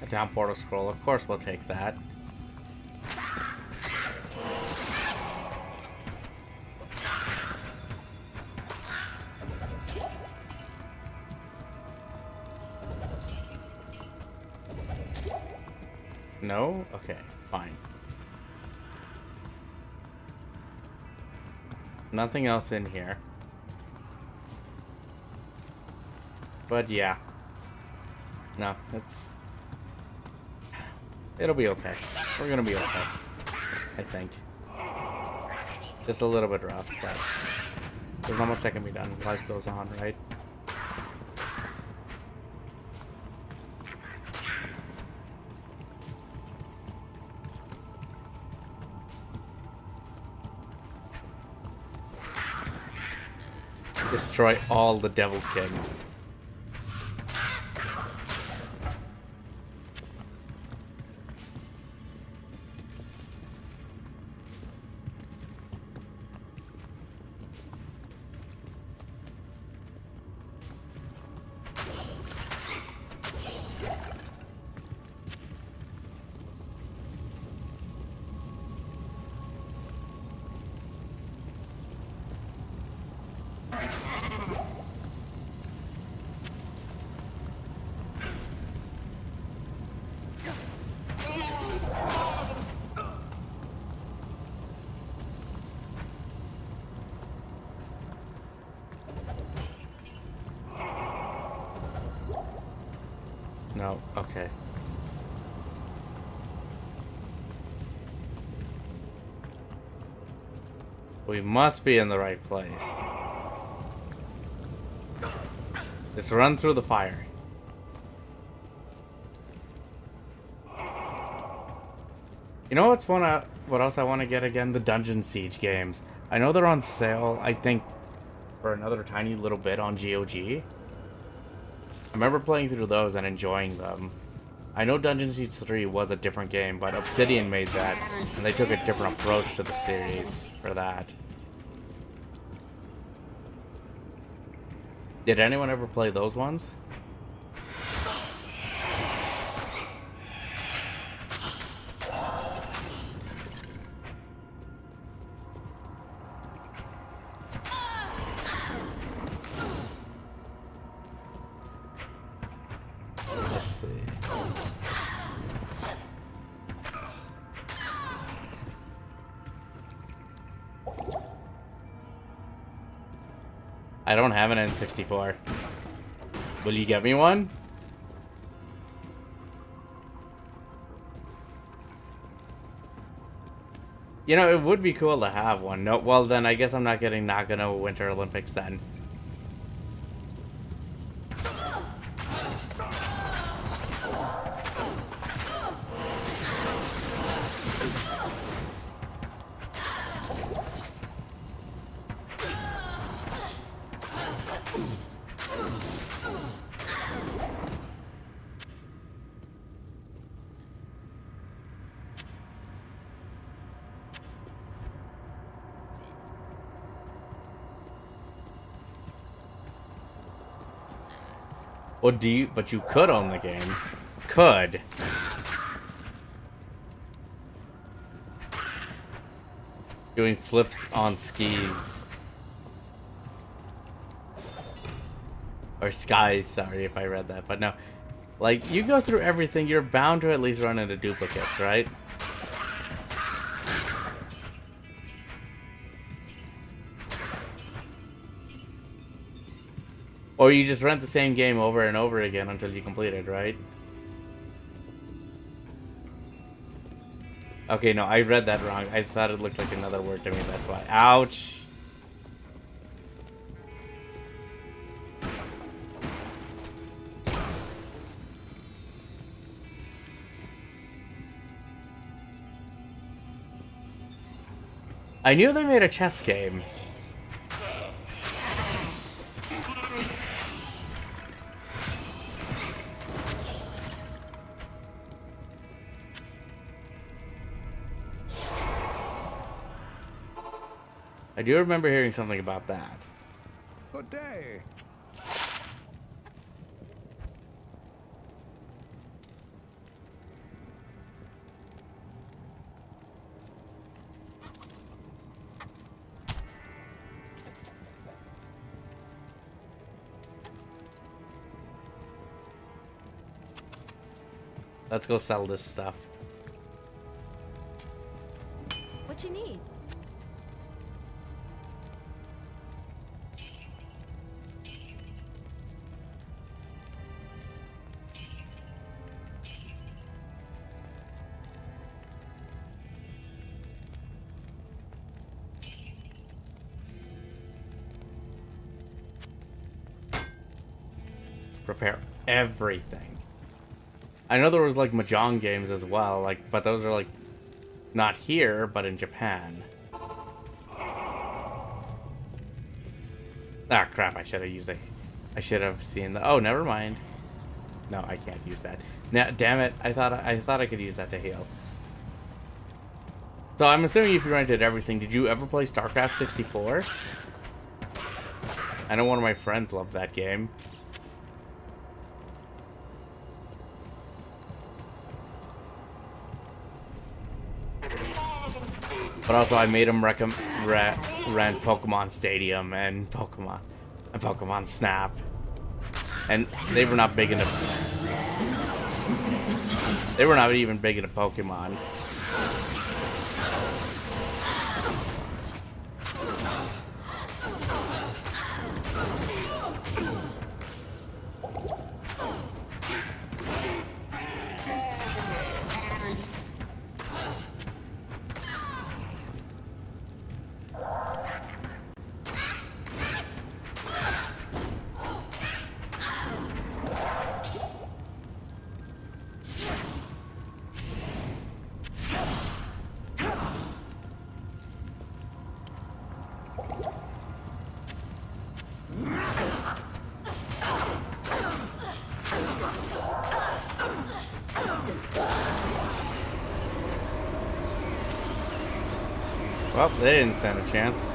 A down portal scroll, of course we'll take that. No? Okay, fine. Nothing else in here. But yeah. No, it'll be okay. We're gonna be okay. I think. Just a little bit rough, but there's not much that can be done. Life goes on, right? Destroy all the Devil King. No, okay. We must be in the right place. Just run through the fire. You know what's what else I want to get again? The Dungeon Siege games. I know they're on sale, I think, for another tiny little bit on GOG. I remember playing through those and enjoying them. I know Dungeon Siege 3 was a different game, but Obsidian made that, and they took a different approach to the series for that. Did anyone ever play those ones? I don't have an N64. Will you get me one? You know, it would be cool to have one. No, well then I guess I'm not getting Nagano Winter Olympics then. Or do you? But you could own the game. Could. Doing flips on skis. Or skies, sorry if I read that. But no. Like, you go through everything, you're bound to at least run into duplicates, right? Or you just rent the same game over and over again until you complete it, right? Okay, no, I read that wrong. I thought it looked like another word to me, that's why. Ouch! I knew they made a chess game. I do remember hearing something about that. Good day. Let's go sell this stuff. repair everything. I know there was like Mahjong games as well, like, but those are like not here, but in Japan. Ah, crap! I should have used it. I should have seen the. Oh, never mind. No, I can't use that. Now, damn it! I thought I could use that to heal. So I'm assuming if you rented everything, did you ever play StarCraft 64? I know one of my friends loved that game. But also, I made him rent Pokemon Stadium and Pokemon Snap, and they were not big into. They were not even big into Pokemon. Well, they didn't stand a chance.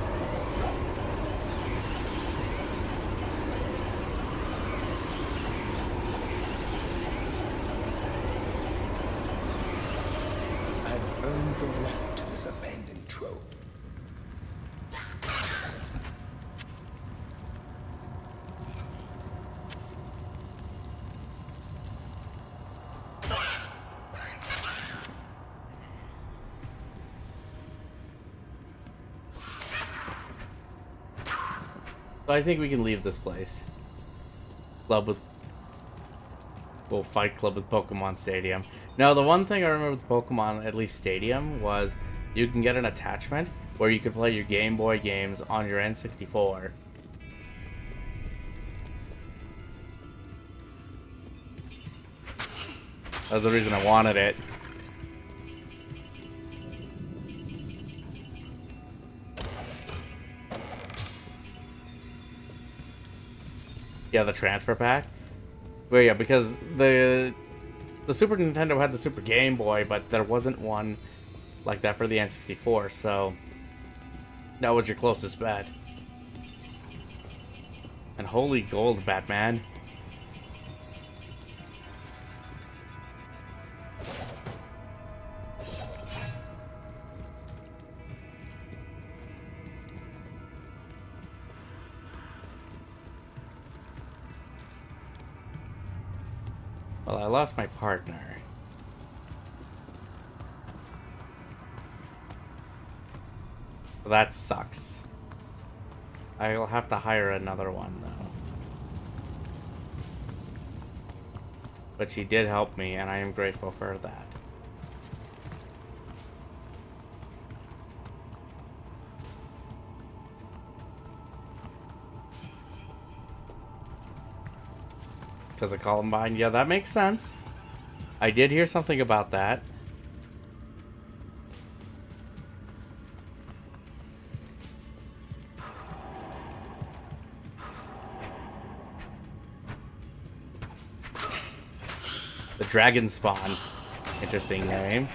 I've earned the right to this abandoned trove. So I think we can leave this place. We'll fight club with Pokemon Stadium. Now, the one thing I remember with Pokemon, at least Stadium, was you can get an attachment where you can play your Game Boy games on your N64. That was the reason I wanted it. Yeah, the transfer pack. Well, yeah, because the Super Nintendo had the Super Game Boy, but there wasn't one like that for the N64, so that was your closest bet. And holy gold, Batman. Well, I lost my partner. Well, that sucks. I'll have to hire another one, though. But she did help me, and I am grateful for that. Because of Columbine? Yeah, that makes sense. I did hear something about that. The Dragon Spawn. Interesting name.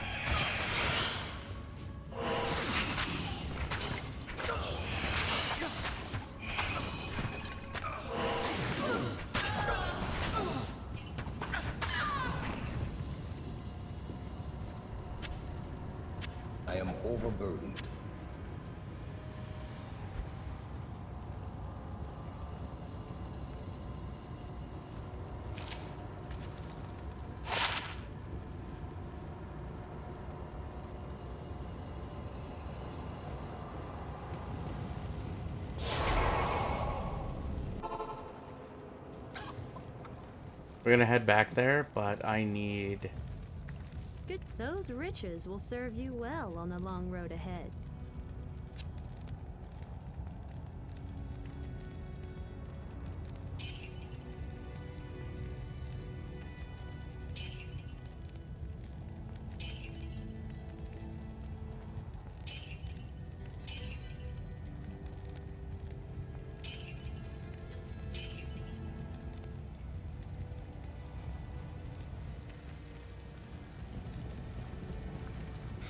I am overburdened. We're gonna head back there, but I need... Good. Those riches will serve you well on the long road ahead.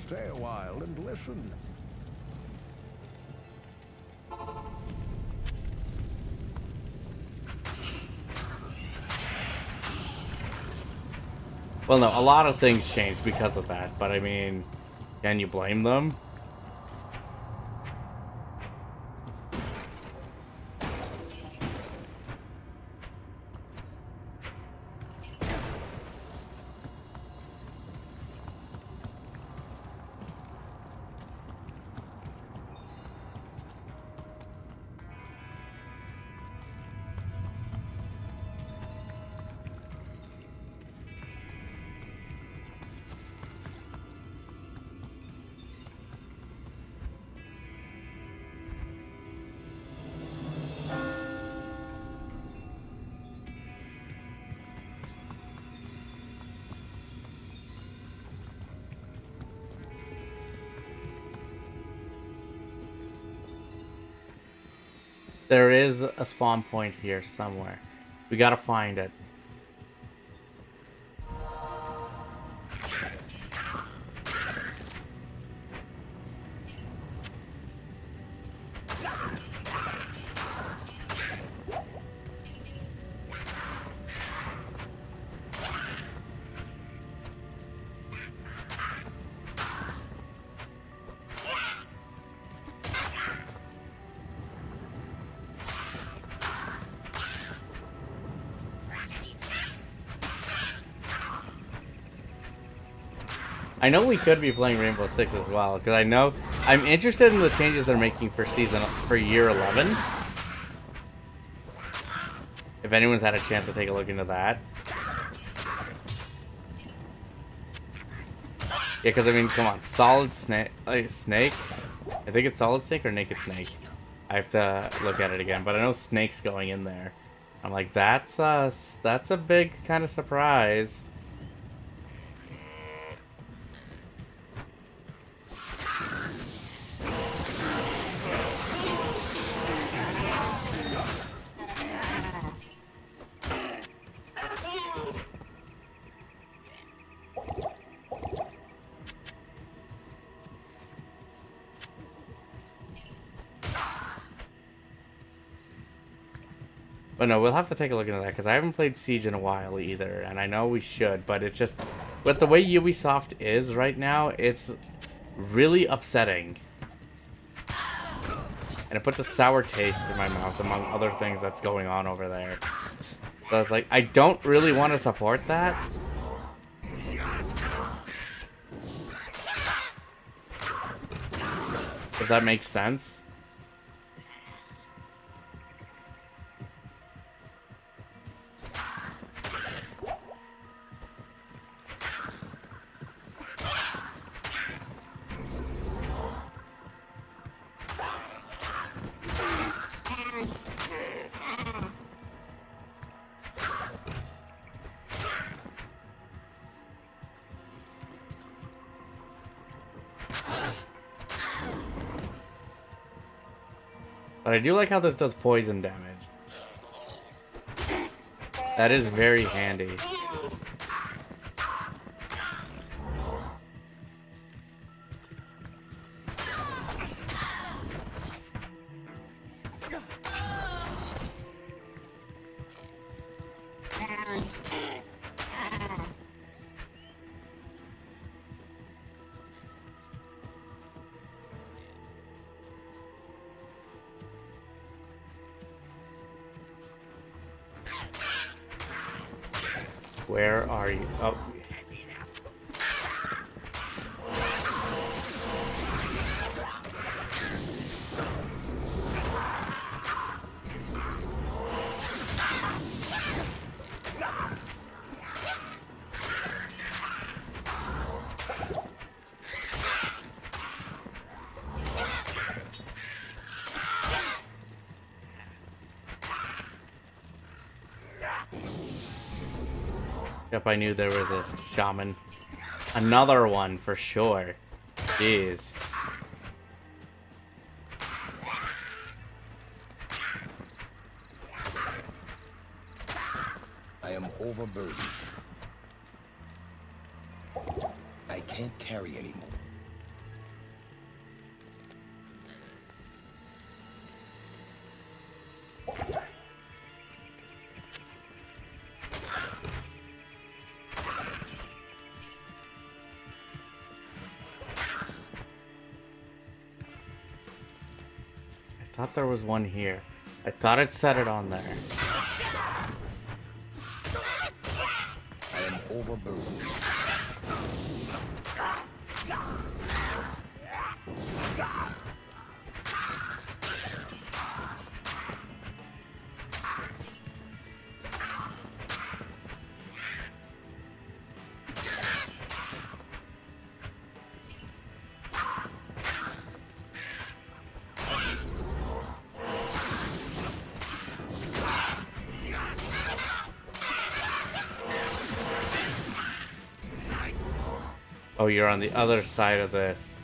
stay a while and listen. Well, no, a lot of things changed because of that, but I mean, can you blame them? There is a spawn point here somewhere. We gotta find it. I know we could be playing Rainbow Six as well, because I know I'm interested in the changes they're making for year 11. If anyone's had a chance to take a look into that. Yeah, because I mean, come on, Solid Snake, Snake. I think it's Solid Snake or Naked Snake. I have to look at it again, but I know Snake's going in there. I'm like, that's a big kind of surprise. But no, we'll have to take a look into that, because I haven't played Siege in a while either, and I know we should, but it's just, with the way Ubisoft is right now, it's really upsetting. And it puts a sour taste in my mouth, among other things that's going on over there. So it's like, I don't really want to support that. If that makes sense. But I do like how this does poison damage. That is very handy. Where are you? Oh. Yep, I knew there was a shaman. Another one for sure. Jeez. I am overburdened. I can't carry anymore. thought there was one here. I thought it said it on there. I am overburdened. Oh, you're on the other side of this.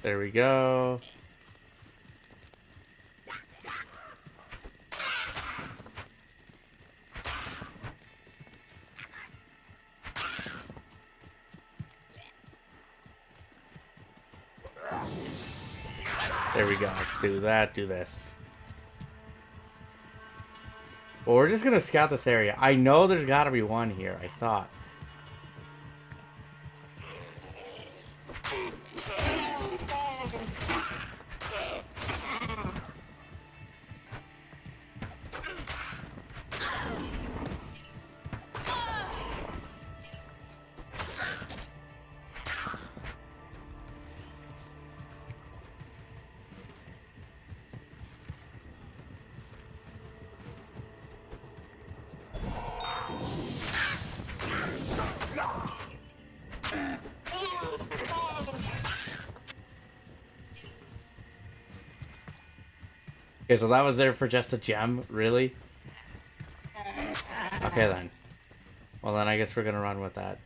There we go. There we go. Do that, do this. Well, we're just gonna scout this area. I know there's gotta be one here, I thought. Okay, so that was there for just a gem? Really? Okay, then. Well, then I guess we're gonna run with that.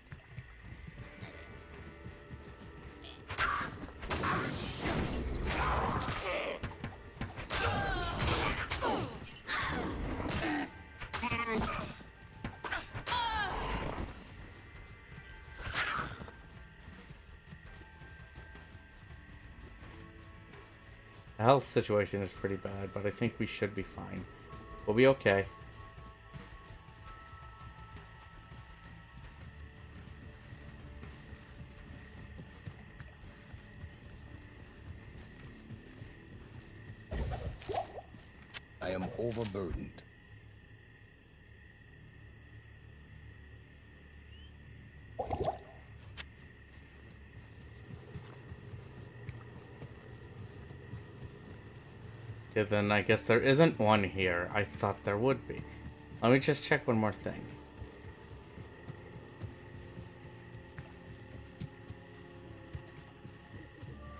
The health situation is pretty bad, but I think we should be fine. We'll be okay. I am overburdened. Okay, then I guess there isn't one here. I thought there would be. Let me just check one more thing.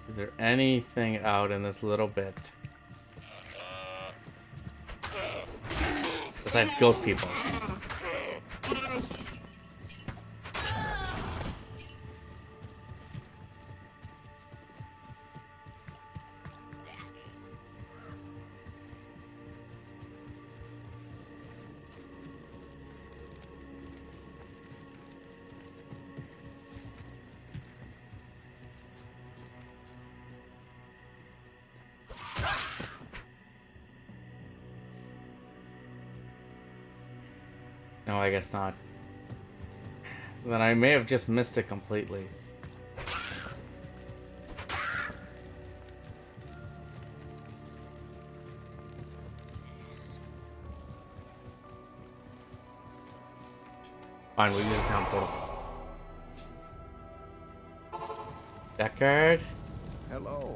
Is there anything out in this little bit? Besides ghost people. No, I guess not. Then I may have just missed it completely. Fine, we'll use a town portal. Deckard? Hello.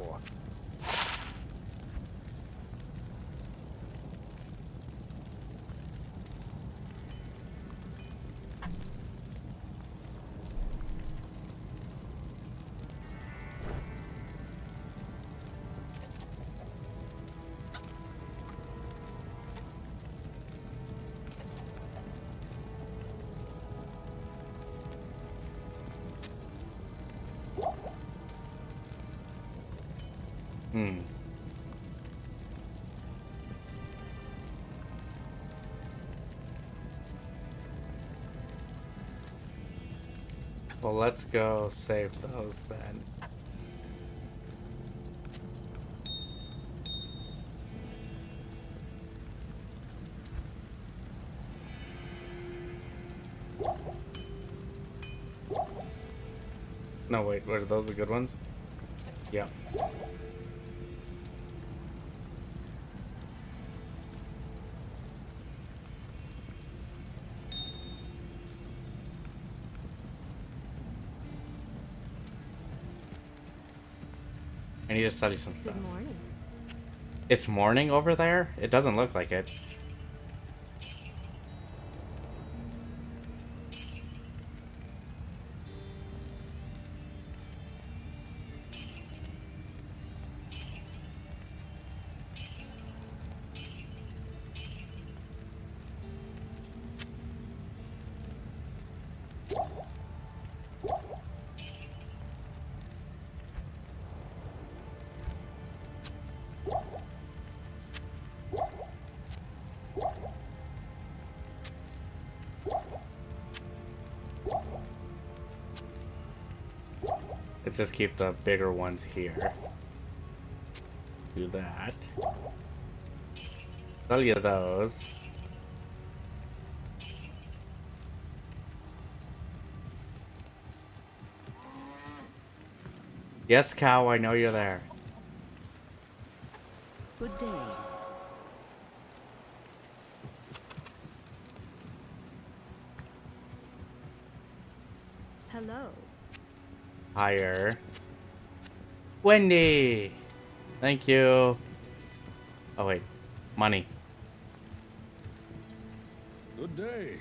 Well, let's go save those then. No, wait, were those the good ones? Yep. I need to study some stuff. Good morning. It's morning over there? It doesn't look like it. Let's just keep the bigger ones here. Do that. Sell you those. Yes, cow, I know you're there. Good day. Hello. Higher. Wendy! Thank you. Oh, wait. Money. Good day.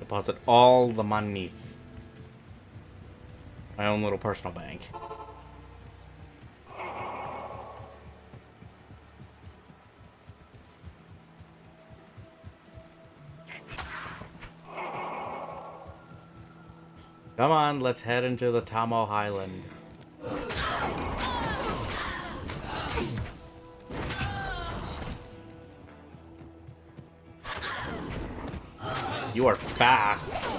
Deposit all the monies. My own little personal bank. Come on, let's head into the Tomo Highland. You are fast.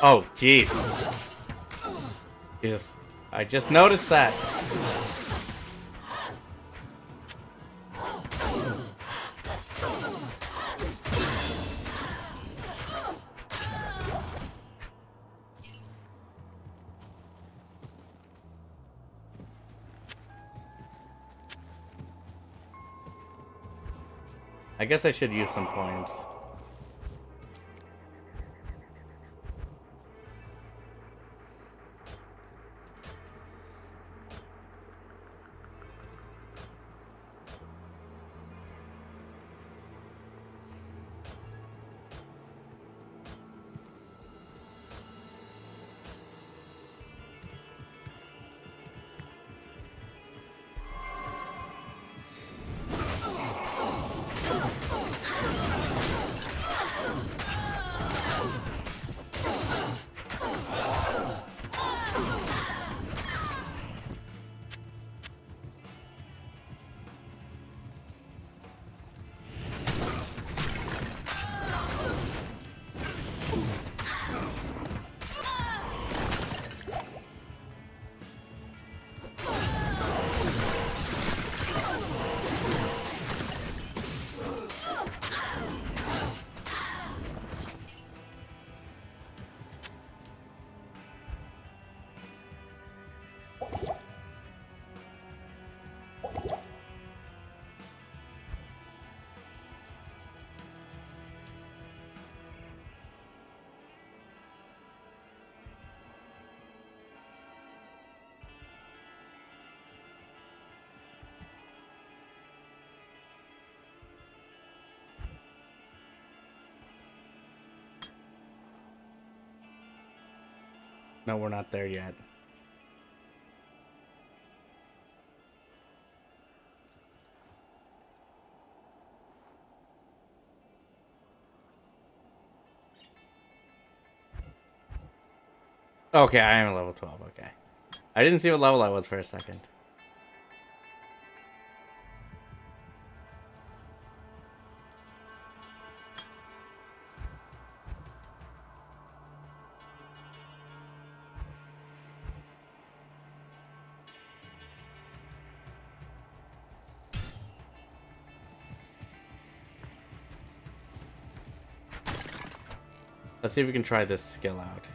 Oh, jeez. Jesus. I just noticed that. I guess I should use some points. No, we're not there yet. Okay, I am a level 12. Okay. I didn't see what level I was for a second. Let's see if we can try this skill out.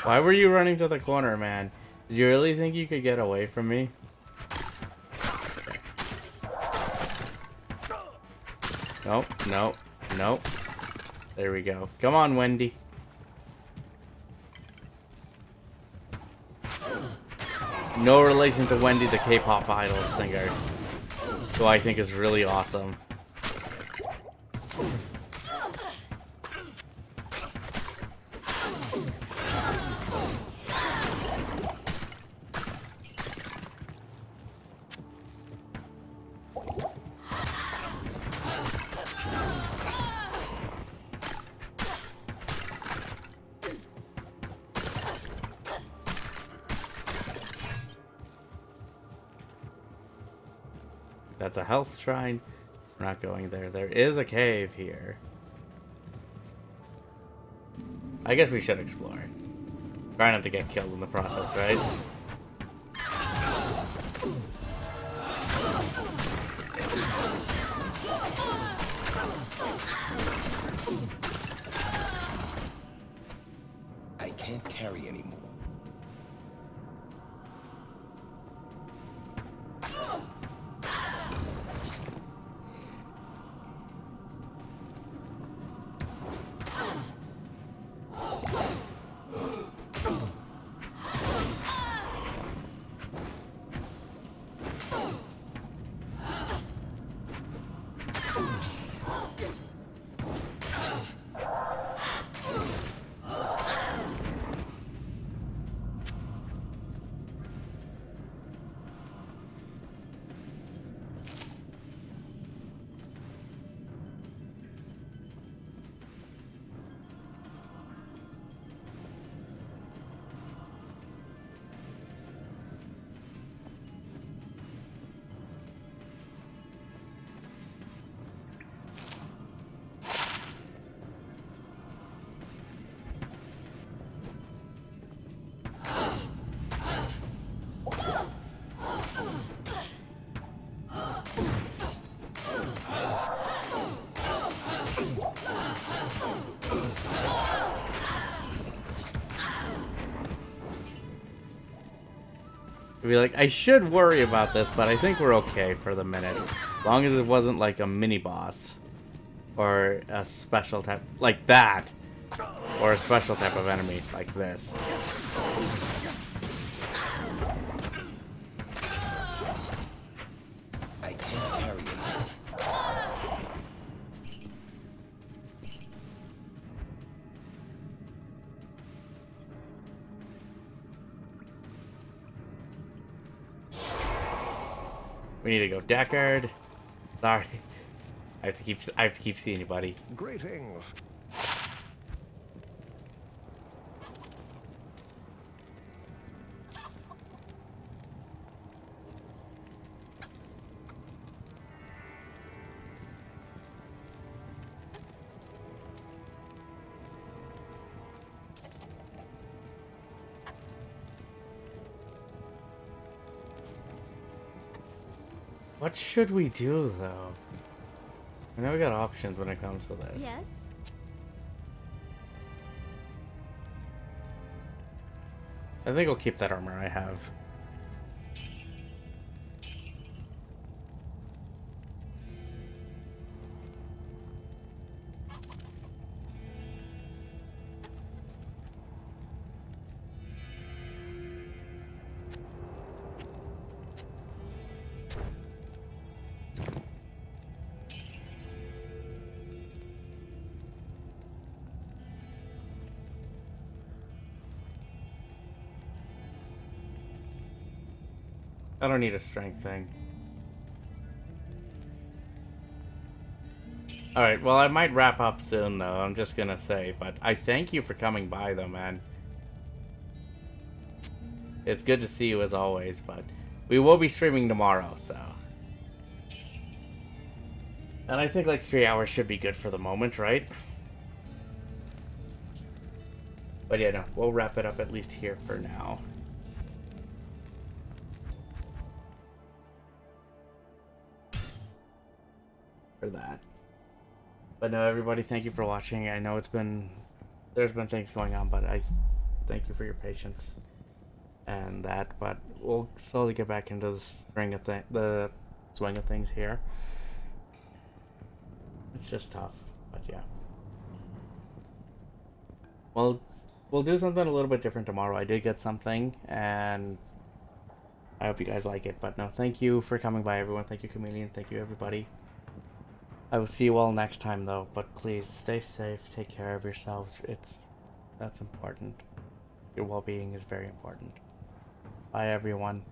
Why were you running to the corner, man? Did you really think you could get away from me? Nope, nope, nope. There we go. Come on, Wendy. No relation to Wendy, the K-pop idol singer, who I think is really awesome. That's a health shrine. We're not going there. There is a cave here. I guess we should explore. Try not to get killed in the process, right? I can't carry anymore. Be like, I should worry about this, but I think we're okay for the minute. As long as it wasn't like a mini boss. Or a special type like that. Or a special type of enemy like this. I can't carry anymore. We need to go Deckard. Sorry. I have to keep seeing you, buddy. Greetings. What should we do, though? I know we got options when it comes to this. Yes? I think I'll keep that armor I have. I don't need a strength thing. Alright, well I might wrap up soon though, I'm just gonna say, but I thank you for coming by though, man. It's good to see you as always, but we will be streaming tomorrow, so. And I think like 3 hours should be good for the moment, right? But yeah, no, we'll wrap it up at least here for now. For that. But no, everybody, thank you for watching. I know there's been things going on, but I thank you for your patience and that. But we'll slowly get back into the swing of things here. It's just tough, but yeah. Well, we'll do something a little bit different tomorrow. I did get something, and I hope you guys like it. But no, thank you for coming by, everyone. Thank you, Chameleon. Thank you, everybody. I will see you all next time, though. But please stay safe. Take care of yourselves. That's important. Your well-being is very important. Bye, everyone.